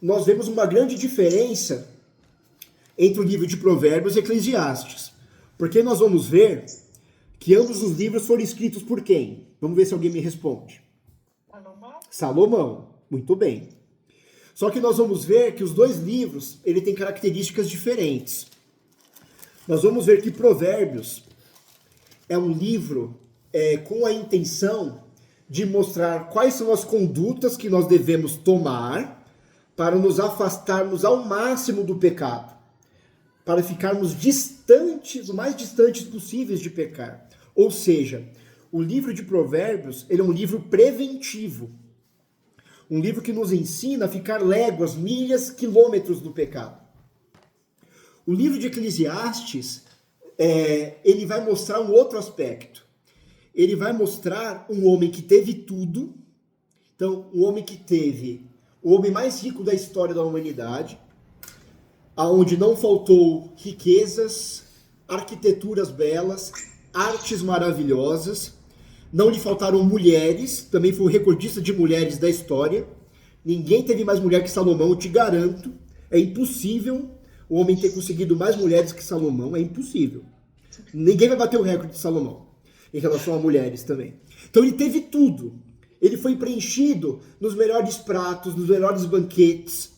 nós vemos uma grande diferença entre o livro de Provérbios e Eclesiastes. Porque nós vamos ver que ambos os livros foram escritos por quem? Vamos ver se alguém me responde. Salomão. Muito bem. Só que nós vamos ver que os dois livros ele têm características diferentes. Nós vamos ver que Provérbios é um livro com a intenção de mostrar quais são as condutas que nós devemos tomar para nos afastarmos ao máximo do pecado, para ficarmos distantes, o mais distantes possíveis de pecar. Ou seja, o livro de Provérbios ele é um livro preventivo, um livro que nos ensina a ficar léguas, milhas, quilômetros do pecado. O livro de Eclesiastes, ele vai mostrar um outro aspecto. Ele vai mostrar um homem que teve tudo. Então, um homem que teve o homem mais rico da história da humanidade, aonde não faltou riquezas, arquiteturas belas, artes maravilhosas, não lhe faltaram mulheres, também foi o recordista de mulheres da história. Ninguém teve mais mulher que Salomão, eu te garanto. É impossível o homem ter conseguido mais mulheres que Salomão, é impossível. Ninguém vai bater o recorde de Salomão em relação a mulheres também. Então ele teve tudo. Ele foi preenchido nos melhores pratos, nos melhores banquetes,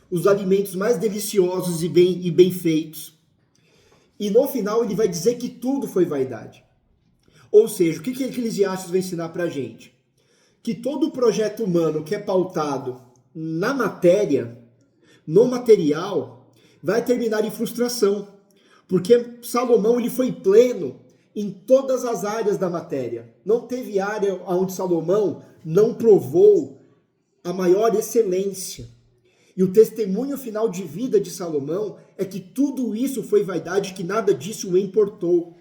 os alimentos mais deliciosos e bem feitos. E no final ele vai dizer que tudo foi vaidade. Ou seja, o que Eclesiastes vai ensinar pra gente? Que todo projeto humano que é pautado na matéria, no material, vai terminar em frustração. Porque Salomão ele foi pleno em todas as áreas da matéria. Não teve área onde Salomão não provou a maior excelência. E o testemunho final de vida de Salomão é que tudo isso foi vaidade, que nada disso o importou.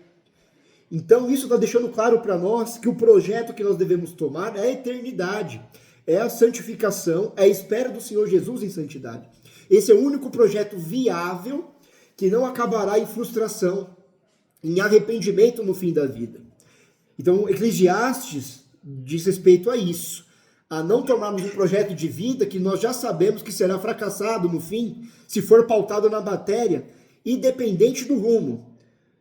Então isso está deixando claro para nós que o projeto que nós devemos tomar é a eternidade, é a santificação, é a espera do Senhor Jesus em santidade. Esse é o único projeto viável que não acabará em frustração, em arrependimento no fim da vida. Então Eclesiastes diz respeito a isso, a não tomarmos um projeto de vida que nós já sabemos que será fracassado no fim, se for pautado na matéria, independente do rumo.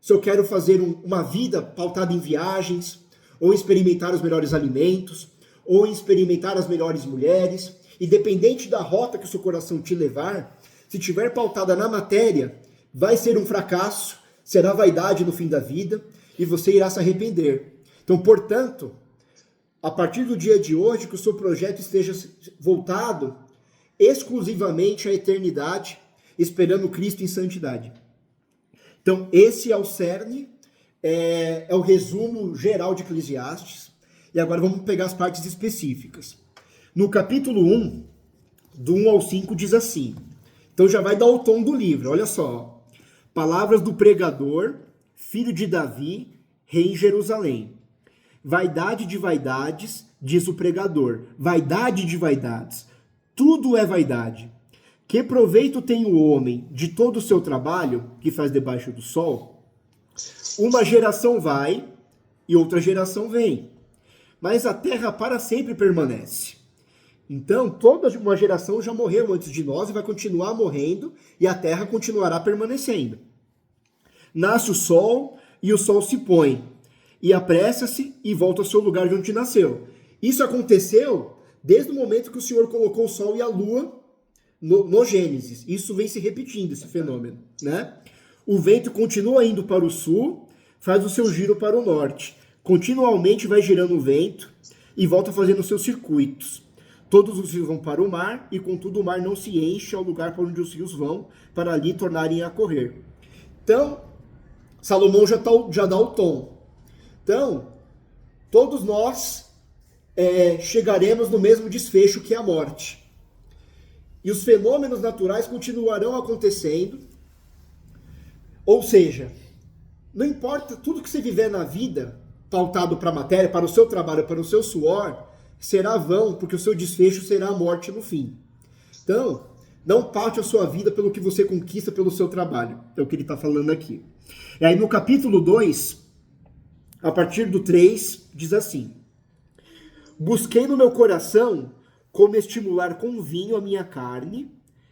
Se eu quero fazer uma vida pautada em viagens, ou experimentar os melhores alimentos, ou experimentar as melhores mulheres, independente da rota que o seu coração te levar, se estiver pautada na matéria, vai ser um fracasso, será vaidade no fim da vida, e você irá se arrepender. Então, portanto, a partir do dia de hoje, que o seu projeto esteja voltado exclusivamente à eternidade, esperando Cristo em santidade. Então, esse é o cerne, é o resumo geral de Eclesiastes. E agora vamos pegar as partes específicas. No capítulo 1, do 1 ao 5, diz assim. Então já vai dar o tom do livro, olha só. Palavras do pregador, filho de Davi, rei em Jerusalém. Vaidade de vaidades, diz o pregador. Vaidade de vaidades. Tudo é vaidade. Que proveito tem o homem de todo o seu trabalho que faz debaixo do sol? Uma geração vai e outra geração vem, mas a terra para sempre permanece. Então, toda uma geração já morreu antes de nós e vai continuar morrendo, e a terra continuará permanecendo. Nasce o sol e o sol se põe, e apressa-se e volta ao seu lugar de onde nasceu. Isso aconteceu desde o momento que o Senhor colocou o sol e a lua no Gênesis. Isso vem se repetindo, esse fenômeno, né? O vento continua indo para o sul, faz o seu giro para o norte. Continuamente vai girando o vento e volta fazendo os seus circuitos. Todos os rios vão para o mar, e contudo o mar não se enche ao lugar para onde os rios vão, para ali tornarem a correr. Então, Salomão já dá o tom. Então, todos nós chegaremos no mesmo desfecho que é a morte. E os fenômenos naturais continuarão acontecendo. Ou seja, não importa tudo que você viver na vida, pautado para a matéria, para o seu trabalho, para o seu suor, será vão, porque o seu desfecho será a morte no fim. Então, não paute a sua vida pelo que você conquista pelo seu trabalho. É o que ele está falando aqui. E aí no capítulo 2, a partir do 3, diz assim: Busquei no meu coração como estimular com vinho a minha carne,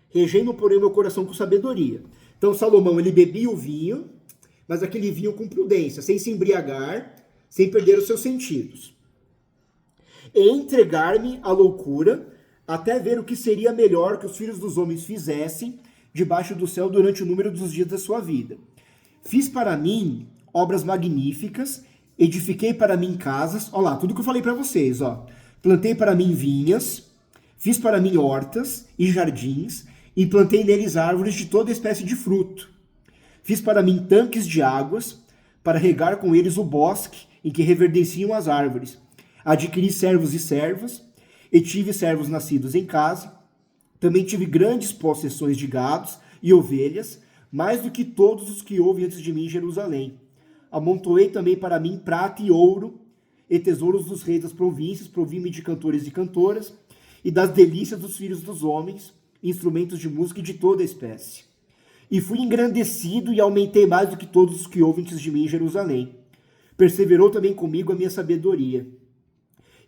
regendo, porém, meu coração com sabedoria. Então Salomão, ele bebia o vinho, mas aquele vinho com prudência, sem se embriagar, sem perder os seus sentidos. E entregar-me à loucura, até ver o que seria melhor que os filhos dos homens fizessem debaixo do céu durante o número dos dias da sua vida. Fiz para mim obras magníficas, edifiquei para mim casas, ó lá, tudo que eu falei para vocês, ó. Plantei para mim vinhas, fiz para mim hortas e jardins, e plantei neles árvores de toda espécie de fruto. Fiz para mim tanques de águas, para regar com eles o bosque em que reverdeciam as árvores. Adquiri servos e servas, e tive servos nascidos em casa. Também tive grandes possessões de gados e ovelhas, mais do que todos os que houve antes de mim em Jerusalém. Amontoei também para mim prata e ouro, e tesouros dos reis das províncias, provi-me de cantores e cantoras, e das delícias dos filhos dos homens, instrumentos de música de toda espécie. E fui engrandecido e aumentei mais do que todos os que houve antes de mim em Jerusalém. Perseverou também comigo a minha sabedoria.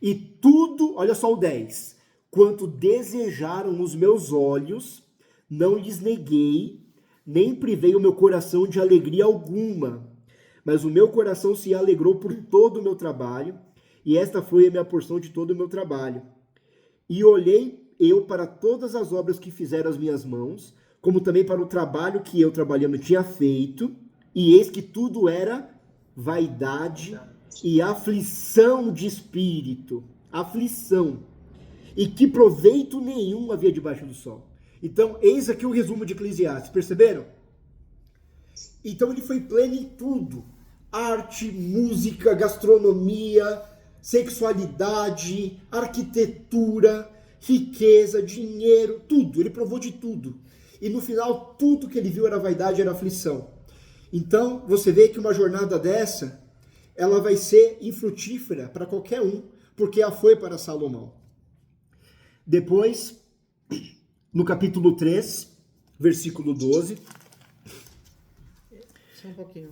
E tudo, olha só o 10, quanto desejaram os meus olhos, não lhes neguei, nem privei o meu coração de alegria alguma. Mas o meu coração se alegrou por todo o meu trabalho, e esta foi a minha porção de todo o meu trabalho. E olhei eu para todas as obras que fizeram as minhas mãos, como também para o trabalho que eu trabalhando tinha feito, e eis que tudo era vaidade e aflição de espírito. Aflição. E que proveito nenhum havia debaixo do sol. Então, eis aqui o resumo de Eclesiastes, perceberam? Então ele foi pleno em tudo. Arte, música, gastronomia, sexualidade, arquitetura, riqueza, dinheiro, tudo. Ele provou de tudo. E no final, tudo que ele viu era vaidade, era aflição. Então, você vê que uma jornada dessa, ela vai ser infrutífera para qualquer um, porque a foi para Salomão. Depois, no capítulo 3, versículo 12. Só um pouquinho.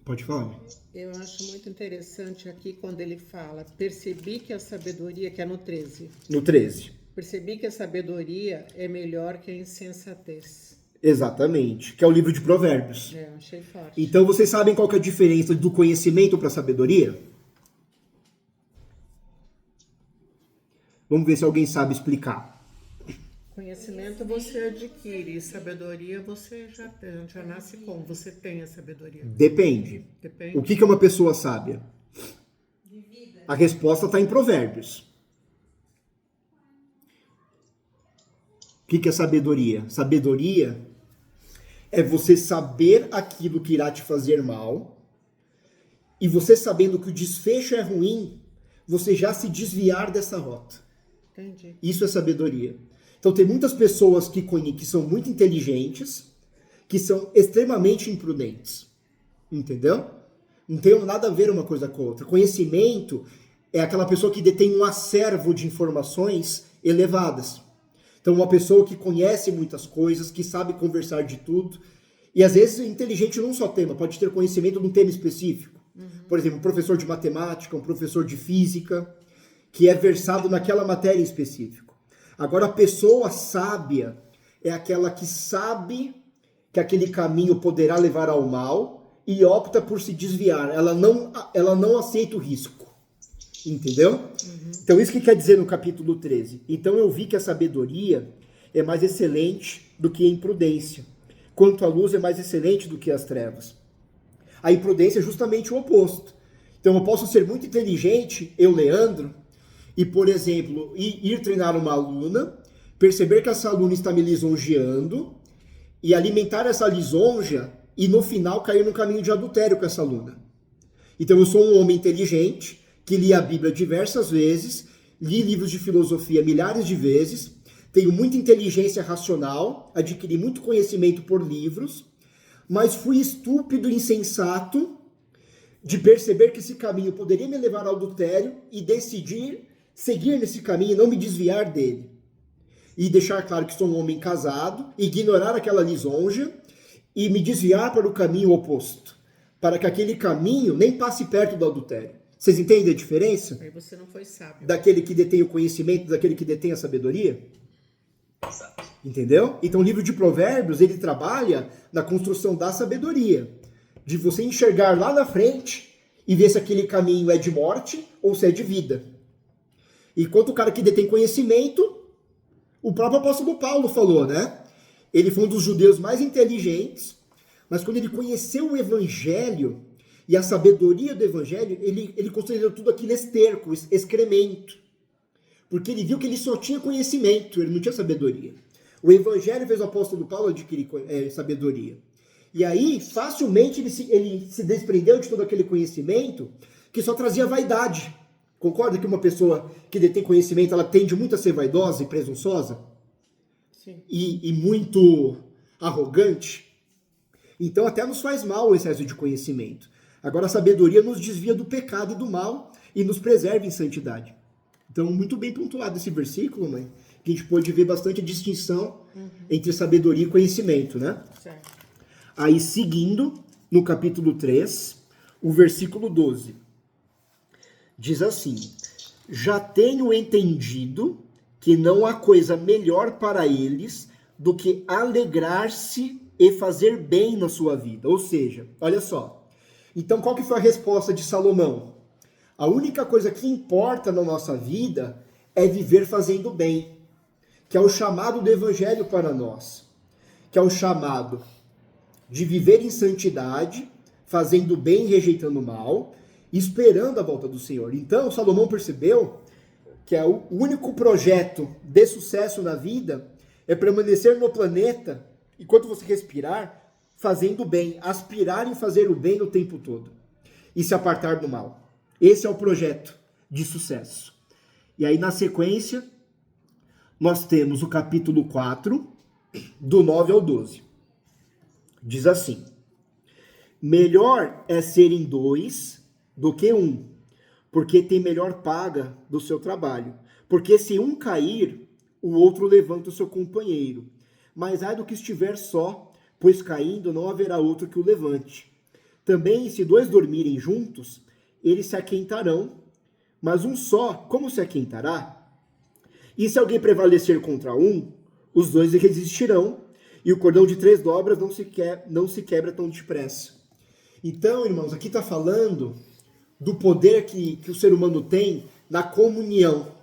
Pode falar. Eu acho muito interessante aqui quando ele fala, percebi que a sabedoria, que é no 13. No 13. Percebi que a sabedoria é melhor que a insensatez. Exatamente, que é o livro de Provérbios. Achei forte. Então, vocês sabem qual que é a diferença do conhecimento para a sabedoria? Vamos ver se alguém sabe explicar. Conhecimento você adquire, sabedoria você já nasce com, você tem a sabedoria. Depende. Depende. O que é uma pessoa sábia? A resposta está em Provérbios. O que é sabedoria? Sabedoria é você saber aquilo que irá te fazer mal, e você sabendo que o desfecho é ruim, você já se desviar dessa rota. Entendi. Isso é sabedoria. Então tem muitas pessoas que são muito inteligentes, que são extremamente imprudentes. Entendeu? Não tem nada a ver uma coisa com a outra. Conhecimento é aquela pessoa que detém um acervo de informações elevadas. Então uma pessoa que conhece muitas coisas, que sabe conversar de tudo, e às vezes é inteligente num só tema, pode ter conhecimento de um tema específico. Por exemplo, um professor de matemática, um professor de física, que é versado naquela matéria em específico. Agora, a pessoa sábia é aquela que sabe que aquele caminho poderá levar ao mal e opta por se desviar. Ela não aceita o risco. Entendeu? Então, isso que quer dizer no capítulo 13. Então, eu vi que a sabedoria é mais excelente do que a imprudência. Quanto a luz é mais excelente do que as trevas. A imprudência é justamente o oposto. Então, eu posso ser muito inteligente, eu, Leandro, e, por exemplo, ir treinar uma aluna, perceber que essa aluna está me lisonjeando e alimentar essa lisonja e, no final, cair no caminho de adultério com essa aluna. Então, eu sou um homem inteligente que li a Bíblia diversas vezes, li livros de filosofia milhares de vezes, tenho muita inteligência racional, adquiri muito conhecimento por livros, mas fui estúpido e insensato de perceber que esse caminho poderia me levar ao adultério e decidir seguir nesse caminho e não me desviar dele. E deixar claro que sou um homem casado, ignorar aquela lisonja e me desviar para o caminho oposto, para que aquele caminho nem passe perto do adultério. Vocês entendem a diferença? Aí você não foi sábio. Daquele que detém o conhecimento, daquele que detém a sabedoria? Exato. Entendeu? Então o livro de Provérbios, ele trabalha na construção da sabedoria. De você enxergar lá na frente e ver se aquele caminho é de morte ou se é de vida. Enquanto o cara que detém conhecimento, o próprio apóstolo Paulo falou, né? Ele foi um dos judeus mais inteligentes, mas quando ele conheceu o evangelho e a sabedoria do evangelho, ele considerou tudo aquilo esterco, excremento. Porque ele viu que ele só tinha conhecimento, ele não tinha sabedoria. O evangelho fez o apóstolo Paulo adquirir sabedoria. E aí, facilmente, ele se desprendeu de todo aquele conhecimento que só trazia vaidade. Concorda que uma pessoa que detém conhecimento, ela tende muito a ser vaidosa e presunçosa? Sim. E muito arrogante? Então até nos faz mal o excesso de conhecimento. Agora a sabedoria nos desvia do pecado e do mal e nos preserva em santidade. Então, muito bem pontuado esse versículo, mãe, que a gente pode ver bastante a distinção entre sabedoria e conhecimento, né? Certo. Aí, seguindo, no capítulo 3, o versículo 12. Diz assim: já tenho entendido que não há coisa melhor para eles do que alegrar-se e fazer bem na sua vida. Ou seja, olha só. Então, qual que foi a resposta de Salomão? A única coisa que importa na nossa vida é viver fazendo bem, que é o chamado do evangelho para nós, que é o chamado de viver em santidade, fazendo bem e rejeitando o mal, esperando a volta do Senhor. Então, Salomão percebeu que o único projeto de sucesso na vida é permanecer no planeta, enquanto você respirar, fazendo bem, aspirar em fazer o bem o tempo todo e se apartar do mal. Esse é o projeto de sucesso. E aí, na sequência, nós temos o capítulo 4, do 9 ao 12. Diz assim: melhor é serem dois do que um, porque tem melhor paga do seu trabalho. Porque se um cair, o outro levanta o seu companheiro. Mas ai do que estiver só, pois caindo não haverá outro que o levante. Também, se dois dormirem juntos, eles se aquentarão, mas um só, como se aquentará? E se alguém prevalecer contra um, os dois resistirão, e o cordão de 3 dobras não se quebra tão depressa. Então, irmãos, aqui está falando do poder que o ser humano tem na comunhão.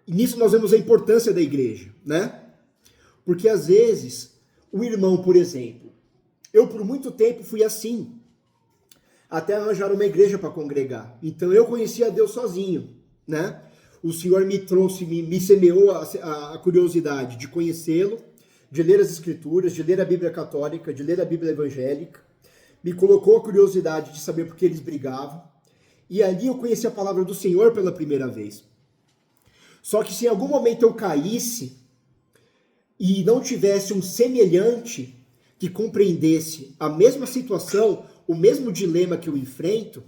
Nisso nós vemos a importância da igreja, né? Porque às vezes, o irmão, por exemplo, eu por muito tempo fui assim, até arranjar uma igreja para congregar. Então eu conhecia Deus sozinho, né? O Senhor me trouxe, me semeou a curiosidade de conhecê-lo, de ler as Escrituras, de ler a Bíblia católica, de ler a Bíblia evangélica. Me colocou a curiosidade de saber por que eles brigavam. E ali eu conheci a palavra do Senhor pela primeira vez. Só que se em algum momento eu caísse e não tivesse um semelhante que compreendesse a mesma situação, o mesmo dilema que eu enfrento,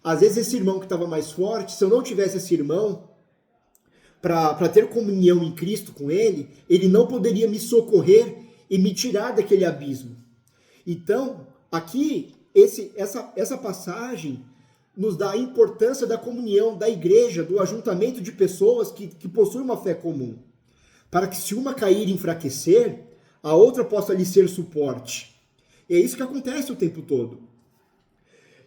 às vezes esse irmão que estava mais forte, se eu não tivesse esse irmão, para ter comunhão em Cristo com ele, ele não poderia me socorrer e me tirar daquele abismo. Então, aqui, essa passagem nos dá a importância da comunhão, da igreja, do ajuntamento de pessoas que possuem uma fé comum, para que se uma cair e enfraquecer, a outra possa lhe ser suporte. E é isso que acontece o tempo todo.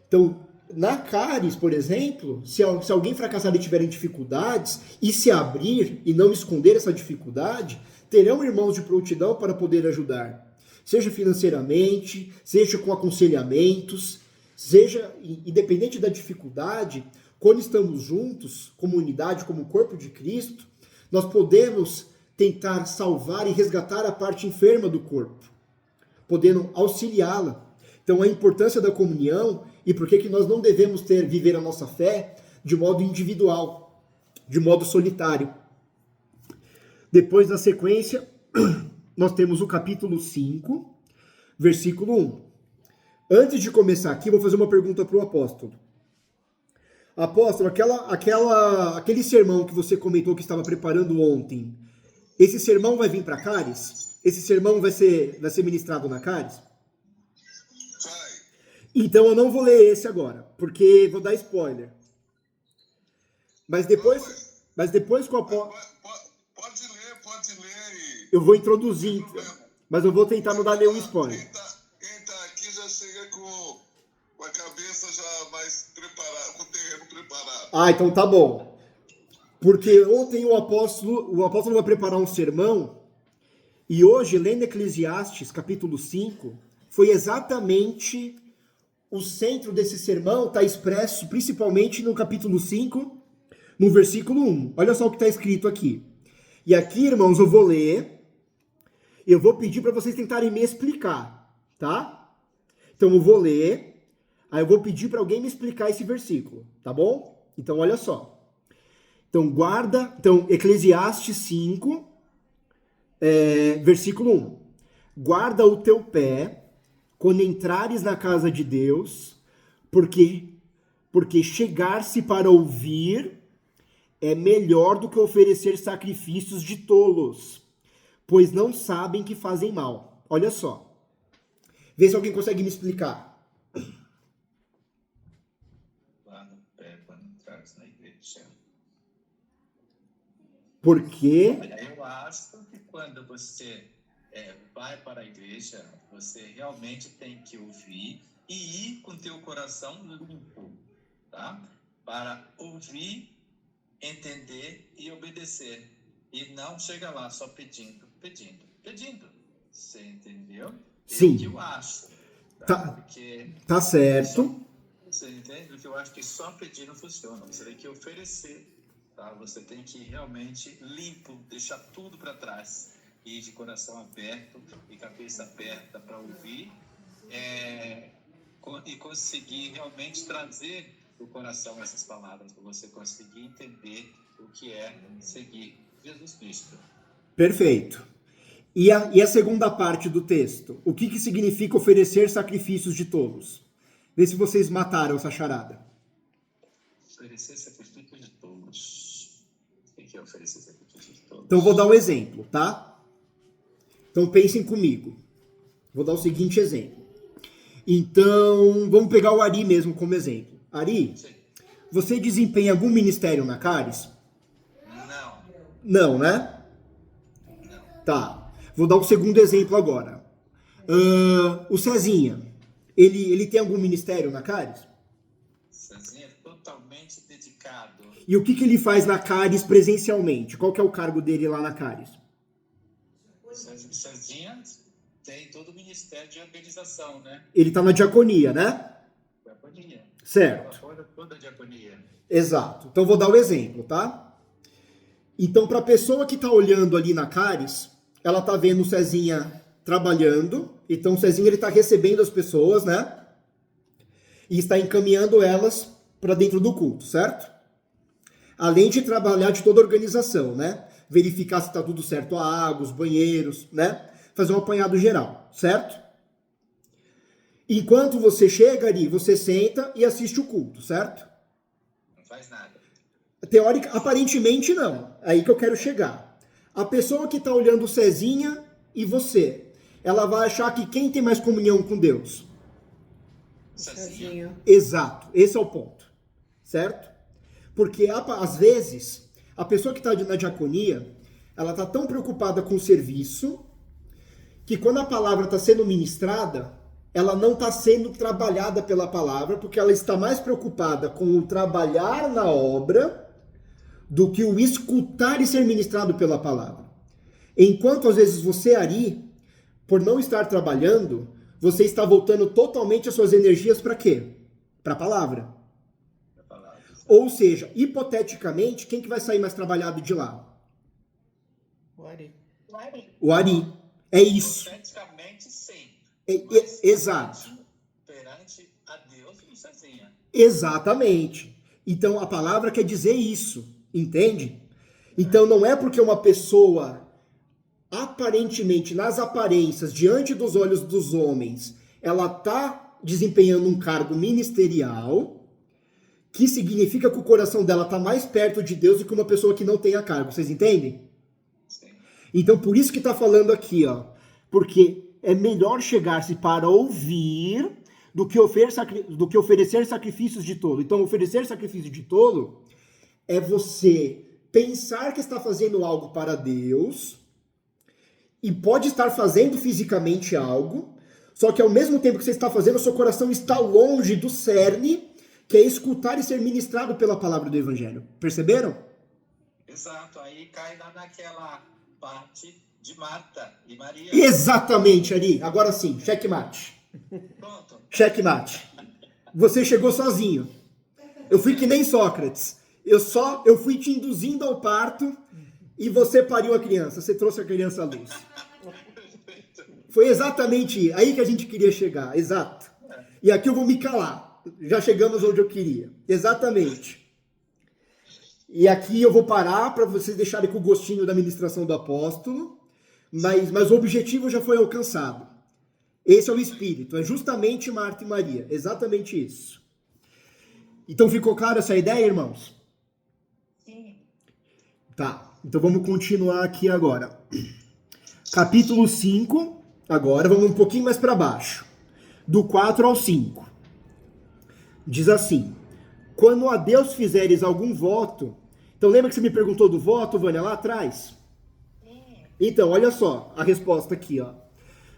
Então, na Caris, por exemplo, se alguém fracassar e tiver dificuldades, e se abrir e não esconder essa dificuldade, terão irmãos de prontidão para poder ajudar. Seja financeiramente, seja com aconselhamentos, seja, independente da dificuldade, quando estamos juntos, como unidade, como corpo de Cristo, nós podemos tentar salvar e resgatar a parte enferma do corpo, podendo auxiliá-la. Então, a importância da comunhão e por que nós não devemos viver a nossa fé de modo individual, de modo solitário. Depois, na sequência, nós temos o capítulo 5, versículo 1. Antes de começar aqui, vou fazer uma pergunta para o apóstolo. Apóstolo, aquele sermão que você comentou que estava preparando ontem, esse sermão vai vir para Caris? Esse sermão vai ser ministrado na Caris? Vai. Então eu não vou ler esse agora, porque vou dar spoiler. Mas depois com a... Pode eu vou introduzir, mas eu vou tentar não dar nenhum spoiler. Quem tá aqui já chega com a cabeça já mais preparada, com o terreno preparado. Ah, então tá bom. Porque ontem o apóstolo vai preparar um sermão, e hoje, lendo Eclesiastes, capítulo 5, foi exatamente o centro desse sermão, está expresso principalmente no capítulo 5, no versículo 1. Olha só o que está escrito aqui. E aqui, irmãos, eu vou ler, e eu vou pedir para vocês tentarem me explicar, tá? Então eu vou ler, aí eu vou pedir para alguém me explicar esse versículo, tá bom? Então olha só. Então, Eclesiastes 5, versículo 1. Guarda o teu pé quando entrares na casa de Deus, porque chegar-se para ouvir é melhor do que oferecer sacrifícios de tolos, pois não sabem que fazem mal. Olha só. Vê se alguém consegue me explicar. Lá no pé, quando entrares na igreja. Por quê? Eu acho que quando você vai para a igreja, você realmente tem que ouvir e ir com teu coração limpo, tá? Para ouvir, entender e obedecer. E não chega lá só pedindo. Você entendeu? Sim. É o que eu acho. Tá, Porque tá certo. você entende? Porque eu acho que só pedir não funciona. Você tem que oferecer. Tá? Você tem que realmente limpo, deixar tudo para trás. E de coração aberto e cabeça aberta para ouvir. E conseguir realmente trazer do coração essas palavras. Para você conseguir entender o que é seguir Jesus Cristo. Perfeito. E a segunda parte do texto? O que significa oferecer sacrifícios de tolos? Vê se vocês mataram essa charada. Oferecer sacrifícios de tolos. O que é oferecer sacrifícios de tolos? Então, vou dar um exemplo, tá? Então, pensem comigo. Vou dar o seguinte exemplo. Então, vamos pegar o Ari mesmo como exemplo. Ari, Sim. você desempenha algum ministério na Caris? Não. Não, né? Tá. Vou dar um segundo exemplo agora. O Cezinha, ele tem algum ministério na Caris? Cezinha é totalmente dedicado. E o que ele faz na Caris presencialmente? Qual que é o cargo dele lá na Caris? Cezinha tem todo o ministério de organização, né? Ele tá na diaconia, né? Diaconia. Certo. Toda a diaconia. Exato. Então vou dar o exemplo, tá? Então, para a pessoa que tá olhando ali na Caris, ela tá vendo o Cezinha trabalhando. Então o Cezinha ele tá recebendo as pessoas, né? E está encaminhando elas para dentro do culto, certo? Além de trabalhar de toda a organização, né? Verificar se tá tudo certo, a água, os banheiros, né? Fazer um apanhado geral, certo? Enquanto você chega ali, você senta e assiste o culto, certo? Não faz nada. Aparentemente não. É aí que eu quero chegar. A pessoa que está olhando o Cezinha e você, ela vai achar que quem tem mais comunhão com Deus? Cezinha. Exato. Esse é o ponto. Certo? Porque, às vezes, a pessoa que está na diaconia, ela está tão preocupada com o serviço, que quando a palavra está sendo ministrada, ela não está sendo trabalhada pela palavra, porque ela está mais preocupada com o trabalhar na obra do que o escutar e ser ministrado pela palavra. Enquanto, às vezes, você, Ari, por não estar trabalhando, você está voltando totalmente as suas energias para quê? Para a palavra. Ou seja, hipoteticamente, quem que vai sair mais trabalhado de lá? O Ari. O Ari. É isso. Hipoteticamente, sim. Exato. Perante a Deus e Cezinha. Exatamente. Então, a palavra quer dizer isso. Entende? Então, não é porque uma pessoa, aparentemente, nas aparências, diante dos olhos dos homens, ela está desempenhando um cargo ministerial, que significa que o coração dela está mais perto de Deus do que uma pessoa que não tenha cargo. Vocês entendem? Sim. Então, por isso que está falando aqui, ó. Porque é melhor chegar-se para ouvir do que oferecer sacrifícios de tolo. Então, oferecer sacrifício de tolo é você pensar que está fazendo algo para Deus e pode estar fazendo fisicamente algo, só que ao mesmo tempo que você está fazendo, o seu coração está longe do cerne, que é escutar e ser ministrado pela palavra do Evangelho. Perceberam? Exato, aí cai lá naquela parte de Marta e Maria. Exatamente, Ari. Agora sim, checkmate. Pronto. Checkmate. Você chegou sozinho. Eu fui que nem Sócrates. Eu fui te induzindo ao parto e você pariu a criança. Você trouxe a criança à luz. Foi exatamente aí que a gente queria chegar. Exato. E aqui eu vou me calar. Já chegamos onde eu queria. Exatamente. E aqui eu vou parar para vocês deixarem com o gostinho da ministração do apóstolo. Mas o objetivo já foi alcançado. Esse é o Espírito. É justamente Marta e Maria. Exatamente isso. Então ficou clara essa ideia, irmãos? Sim. Tá. Então vamos continuar aqui agora. Capítulo 5. Agora vamos um pouquinho mais para baixo. Do 4 ao 5. Diz assim: quando a Deus fizeres algum voto... Então lembra que você me perguntou do voto, Vânia, lá atrás? Então, olha só a resposta aqui, ó.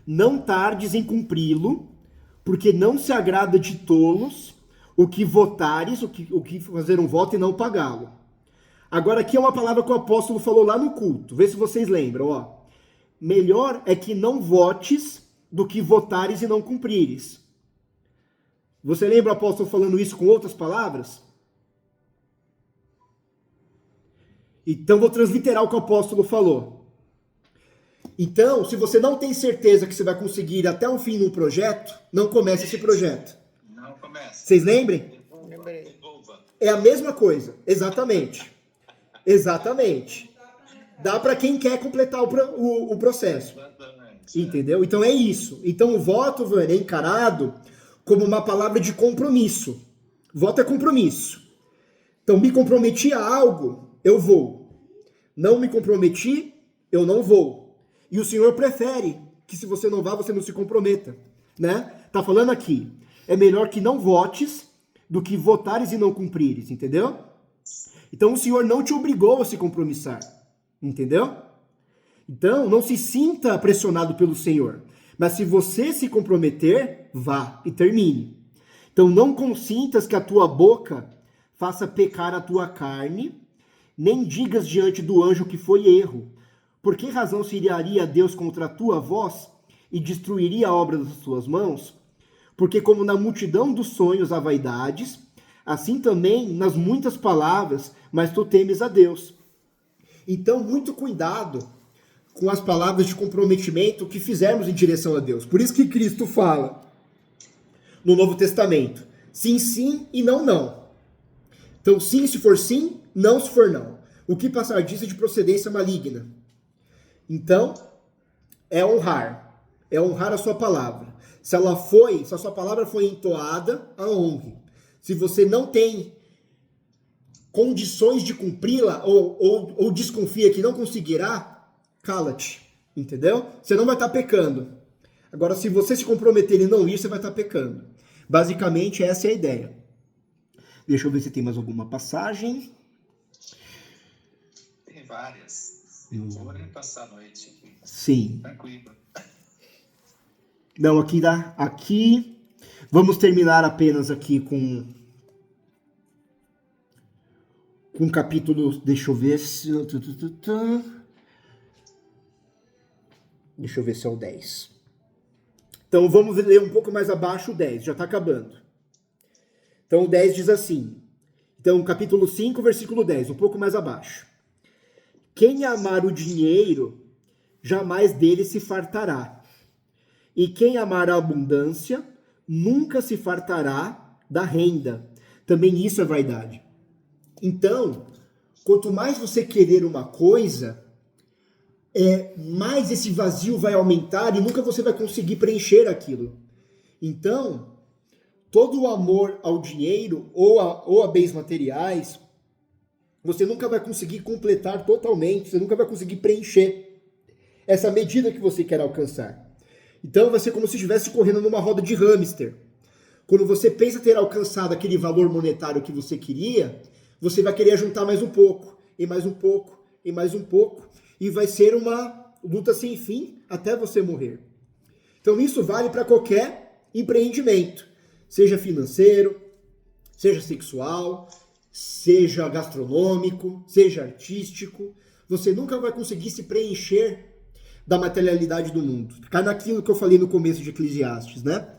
Não tardes em cumpri-lo, porque não se agrada de tolos o que votares, o que fazer um voto e não pagá-lo. Agora aqui é uma palavra que o apóstolo falou lá no culto. Vê se vocês lembram, ó. Melhor é que não votes do que votares e não cumprires. Você lembra o apóstolo falando isso com outras palavras? Então vou transliterar o que o apóstolo falou. Então, se você não tem certeza que você vai conseguir ir até o fim no projeto, não comece esse projeto. Não comece. Vocês lembrem? Devolva. É a mesma coisa. Exatamente. Exatamente. Dá para quem quer completar o processo. Exatamente. Entendeu? Então é isso. Então o voto, Vânia, é encarado como uma palavra de compromisso. Voto é compromisso. Então, me comprometi a algo, eu vou. Não me comprometi, eu não vou. E o Senhor prefere que se você não vá, você não se comprometa, né? Tá falando aqui, é melhor que não votes do que votares e não cumprires, entendeu? Então o Senhor não te obrigou a se compromissar, entendeu? Então não se sinta pressionado pelo Senhor, mas se você se comprometer, vá e termine. Então não consintas que a tua boca faça pecar a tua carne, nem digas diante do anjo que foi erro. Por que razão se iraria Deus contra a tua voz e destruiria a obra das tuas mãos? Porque como na multidão dos sonhos há vaidades, assim também nas muitas palavras, mas tu temes a Deus. Então, muito cuidado com as palavras de comprometimento que fizermos em direção a Deus. Por isso que Cristo fala no Novo Testamento: sim, sim e não, não. Então, sim se for sim, não se for não. O que passar disso é de procedência maligna. Então, é honrar a sua palavra. Se a sua palavra foi entoada, a honre. Se você não tem condições de cumpri-la ou desconfia que não conseguirá, cala-te, entendeu? Você não vai estar pecando. Agora, se você se comprometer e não ir, você vai estar pecando. Basicamente, essa é a ideia. Deixa eu ver se tem mais alguma passagem. Tem várias. Eu vou nem passar a noite aqui. Sim. Tranquilo. Não, aqui dá. Aqui. Vamos terminar apenas aqui com capítulo. Deixa eu ver se. Deixa eu ver se é o 10. Então vamos ler um pouco mais abaixo o 10. Já está acabando. Então o 10 diz assim. Então, capítulo 5, versículo 10. Um pouco mais abaixo. Quem amar o dinheiro, jamais dele se fartará. E quem amar a abundância, nunca se fartará da renda. Também isso é vaidade. Então, quanto mais você querer uma coisa, mais esse vazio vai aumentar e nunca você vai conseguir preencher aquilo. Então, todo o amor ao dinheiro ou a bens materiais, você nunca vai conseguir completar totalmente, você nunca vai conseguir preencher essa medida que você quer alcançar. Então vai ser como se estivesse correndo numa roda de hamster. Quando você pensa ter alcançado aquele valor monetário que você queria, você vai querer juntar mais um pouco, e mais um pouco, e mais um pouco, e vai ser uma luta sem fim, até você morrer. Então isso vale para qualquer empreendimento, seja financeiro, seja sexual, seja gastronômico, seja artístico. Você nunca vai conseguir se preencher da materialidade do mundo. Ficar naquilo que eu falei no começo de Eclesiastes, né?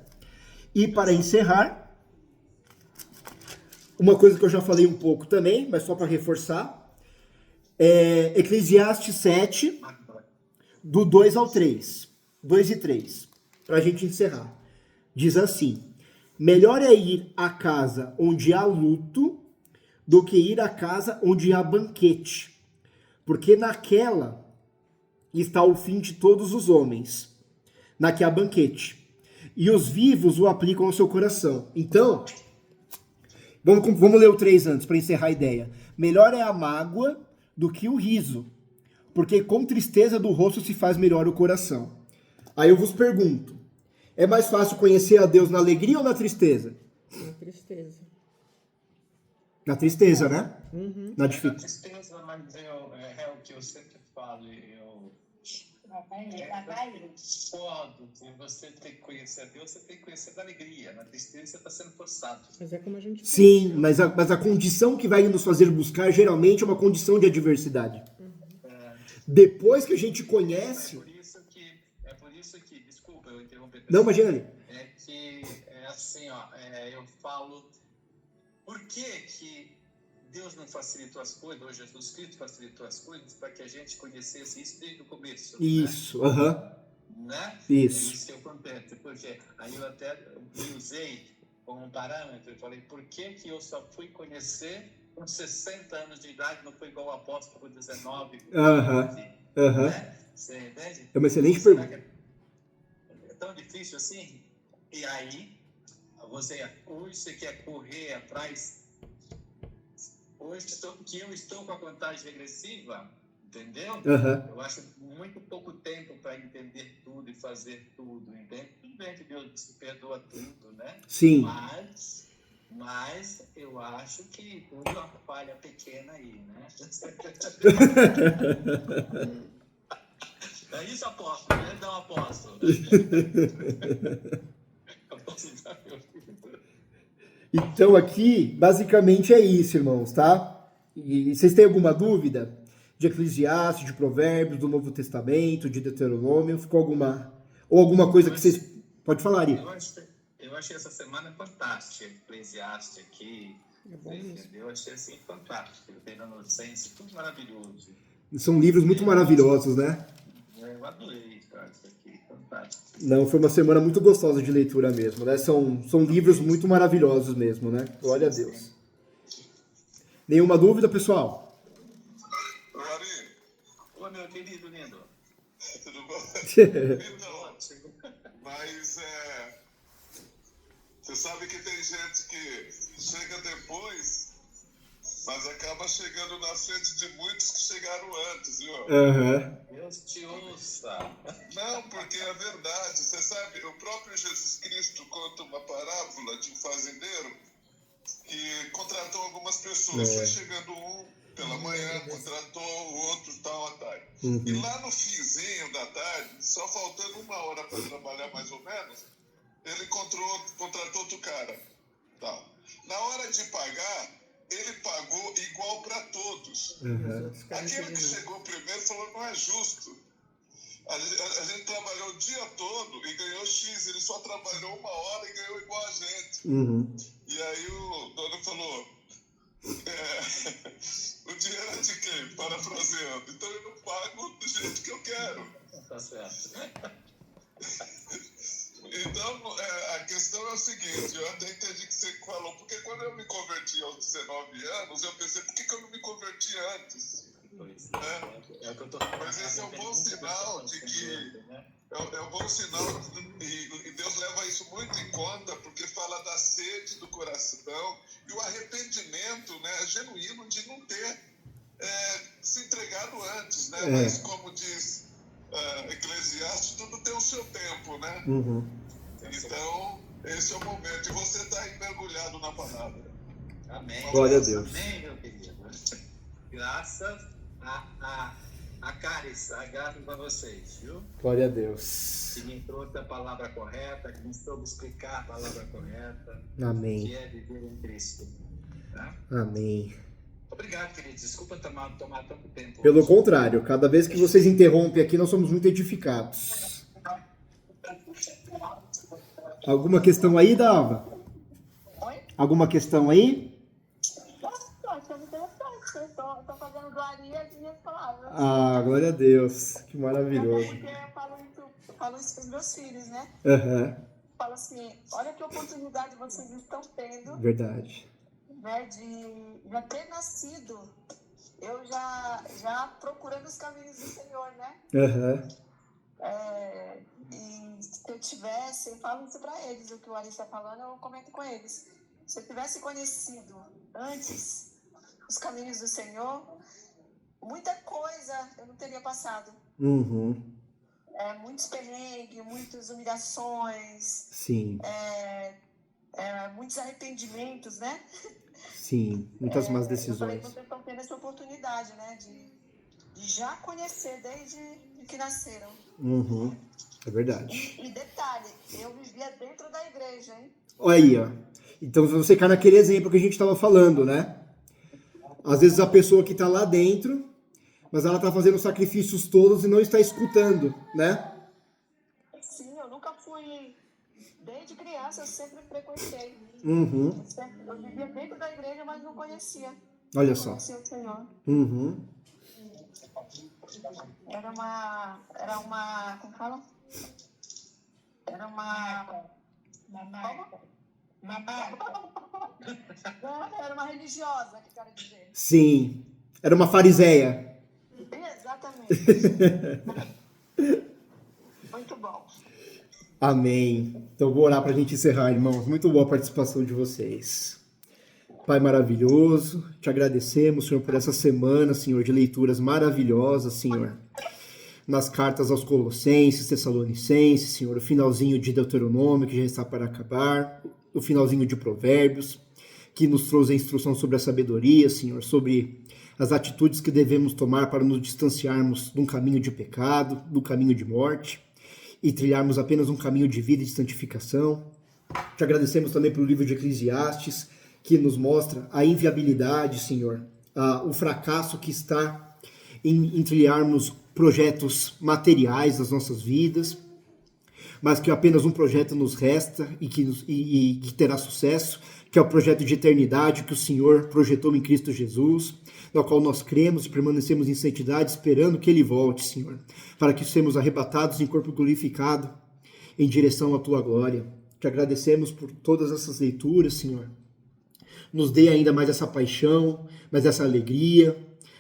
E para encerrar, uma coisa que eu já falei um pouco também, mas só para reforçar, Eclesiastes 7, do 2 ao 3. 2 e 3, para a gente encerrar. Diz assim: melhor é ir à casa onde há luto do que ir à casa onde há banquete, porque naquela está o fim de todos os homens, na que há banquete, e os vivos o aplicam ao seu coração. Então, vamos ler o 3 antes, para encerrar a ideia. Melhor é a mágoa do que o riso, porque com tristeza do rosto se faz melhor o coração. Aí eu vos pergunto, é mais fácil conhecer a Deus na alegria ou na tristeza? Na tristeza. Na tristeza, né? Uhum. Na Na dificuldade. tristeza, mas é o que eu sempre falo, eu concordo que você tem que conhecer a Deus, você tem que conhecer da alegria. Na tristeza você está sendo forçado. Mas é como a gente Sim, mas a condição que vai nos fazer buscar geralmente é uma condição de adversidade. Depois que a gente conhece... É por isso que desculpa, eu interrompi. Não, imagina ali. É que, assim, ó, eu falo, por que Deus não facilitou as coisas, ou Jesus Cristo facilitou as coisas, para que a gente conhecesse isso desde o começo? Isso, aham. Né? Isso. É isso que eu contento, porque aí eu até usei como um parâmetro, eu falei, por que eu só fui conhecer com 60 anos de idade, não foi igual o apóstolo com 19, com 15, né? Você entende? É uma excelente Será pergunta. que é tão difícil assim? E aí, hoje você quer correr atrás, hoje que eu estou com a contagem regressiva, entendeu? Eu acho muito pouco tempo para entender tudo e fazer tudo, entende? Tudo bem que Deus se perdoa tudo, né? Sim. Mas eu acho que tudo é uma falha pequena aí, né? É isso, apóstolo, né? Dá um apóstolo. Então aqui, basicamente é isso, irmãos, tá? E vocês têm alguma dúvida de Eclesiastes, de Provérbios, do Novo Testamento, de Deuteronômio? Ficou alguma coisa que vocês... Pode falar, Ari. Eu achei essa semana fantástica, Eclesiastes aqui, entendeu? Eu achei assim fantástico, tem Inocência, tudo maravilhoso. São livros muito maravilhosos, né? Eu adorei, cara, isso aqui, fantástico. Não, foi uma semana muito gostosa de leitura mesmo, né? São livros muito maravilhosos mesmo, né? Glória a Deus. Nenhuma dúvida, pessoal? Ô, Ari, Ô, meu querido lindo. tudo bom? Então, mas você sabe que tem gente que chega depois, mas acaba chegando na frente de muitos que chegaram antes, viu? Deus te ouça. Não, porque é verdade. Você sabe, o próprio Jesus Cristo conta uma parábola de um fazendeiro que contratou algumas pessoas. Foi chegando um pela manhã, contratou o outro tal à tarde. E lá no finzinho da tarde, só faltando 1 hora para trabalhar mais ou menos, ele contratou outro cara. Tal. Na hora de pagar, ele pagou igual para todos. Aquele que chegou primeiro falou, não é justo. A gente trabalhou o dia todo e ganhou X, ele só trabalhou 1 hora e ganhou igual a gente. E aí o dono falou, o dinheiro é de quem? Parafraseando. Então eu não pago do jeito que eu quero. Tá certo. Então, a questão é o seguinte, eu até entendi que você falou, porque quando eu me converti aos 19 anos, eu pensei, por que eu não me converti antes? Mas esse é um bom sinal de que... É um bom sinal, e Deus leva isso muito em conta, porque fala da sede do coração e o arrependimento, né, genuíno de não ter se entregado antes, né? Mas como diz Eclesiastes, tudo tem o seu tempo, né? Então, esse é o momento, e você está aí mergulhado na palavra. Amém. Glória a Deus. Amém, meu querido. Graças a A Caris, agarro para vocês, viu? Glória a Deus. Que me trouxe a palavra correta, que me soube explicar a palavra correta, Amém. que é viver em Cristo. Tá? Amém. Obrigado, queridos. Desculpa tomar tanto tempo. Pelo hoje. contrário, cada vez que vocês interrompem aqui, nós somos muito edificados. Alguma questão aí, Dalva? Oi? Alguma questão aí? Nossa, achando interessante. Estou fazendo iguaria as minhas palavras. Ah, glória a Deus. Que Até maravilhoso. porque eu falo isso para os meus filhos, né? Aham, Falo assim, olha que oportunidade vocês estão tendo, verdade. né? De já ter nascido. Eu já procurando os caminhos do Senhor, né? Aham, E se eu tivesse, eu falo isso para eles, o que o Ari está falando, eu comento com eles. Se eu tivesse conhecido antes os caminhos do Senhor, muita coisa eu não teria passado. uhum, Muitos perrengues, muitas humilhações, sim, muitos arrependimentos, né? sim. Muitas más Eu falei decisões. que vocês estão tendo essa oportunidade, né? De já conhecer desde que nasceram. Uhum, é verdade. E detalhe, eu vivia dentro da igreja, hein? Olha aí, ó. Então você cai naquele exemplo que a gente estava falando, né? Às vezes a pessoa que está lá dentro, mas ela está fazendo os sacrifícios todos e não está escutando, né? Sim, eu nunca fui. Desde criança eu sempre frequentei. Uhum, Eu vivia dentro da igreja, mas não conhecia. olha Não só. conhecia o Senhor. Uhum, Era uma. Como fala? Era uma. Era uma religiosa, que quero dizer. sim. Era uma fariseia. Exatamente. Muito bom. Amém. Então vou orar para a gente encerrar, irmãos. Muito boa a participação de vocês. Pai maravilhoso, te agradecemos, Senhor, por essa semana, Senhor, de leituras maravilhosas, Senhor. Nas cartas aos Colossenses, Tessalonicenses, Senhor, o finalzinho de Deuteronômio, que já está para acabar, o finalzinho de Provérbios, que nos trouxe a instrução sobre a sabedoria, Senhor, sobre as atitudes que devemos tomar para nos distanciarmos de um caminho de pecado, do caminho de morte, e trilharmos apenas um caminho de vida e de santificação. Te agradecemos também pelo livro de Eclesiastes, que nos mostra a inviabilidade, Senhor, o fracasso que está em trilharmos projetos materiais das nossas vidas, mas que apenas um projeto nos resta e que terá sucesso, que é o projeto de eternidade que o Senhor projetou em Cristo Jesus, no qual nós cremos e permanecemos em santidade, esperando que Ele volte, Senhor, para que sejamos arrebatados em corpo glorificado em direção à Tua glória. Te agradecemos por todas essas leituras, Senhor. Nos dê ainda mais essa paixão, mais essa alegria,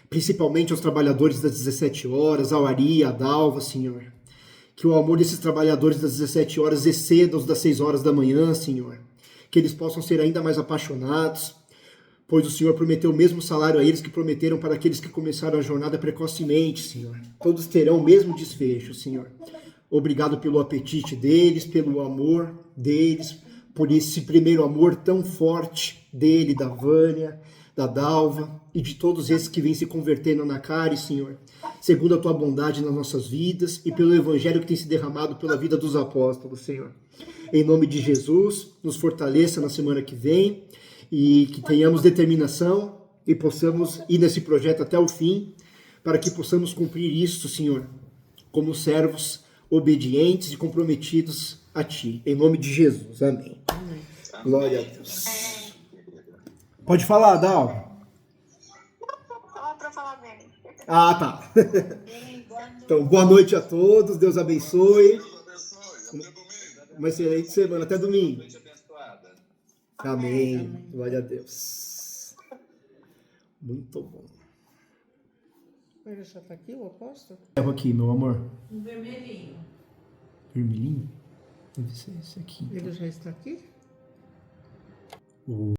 principalmente aos trabalhadores das 17 horas, ao Ari, à Dalva, Senhor. Que o amor desses trabalhadores das 17 horas exceda os das 6 horas da manhã, Senhor. Que eles possam ser ainda mais apaixonados, pois o Senhor prometeu o mesmo salário a eles que prometeram para aqueles que começaram a jornada precocemente, Senhor. Todos terão o mesmo desfecho, Senhor. Obrigado pelo apetite deles, pelo amor deles, por esse primeiro amor tão forte dele, da Vânia, da Dalva e de todos esses que vêm se convertendo na Cari, Senhor, segundo a Tua bondade nas nossas vidas e pelo Evangelho que tem se derramado pela vida dos apóstolos, Senhor. Em nome de Jesus, nos fortaleça na semana que vem e que tenhamos determinação e possamos ir nesse projeto até o fim, para que possamos cumprir isso, Senhor, como servos obedientes e comprometidos a Ti. Em nome de Jesus. Amém. Glória a Deus. Pode falar, Dal. Só para falar bem. Ah, tá. Então, boa noite a todos. Deus abençoe. Deus abençoe. Até domingo. Uma excelente semana. Até domingo. Noite abençoada. Amém. Glória a Deus. Muito bom. Ele já está aqui, o apóstolo? Erro aqui, meu amor. Um vermelhinho. Vermelhinho? Deve ser esse aqui. Ele já está aqui?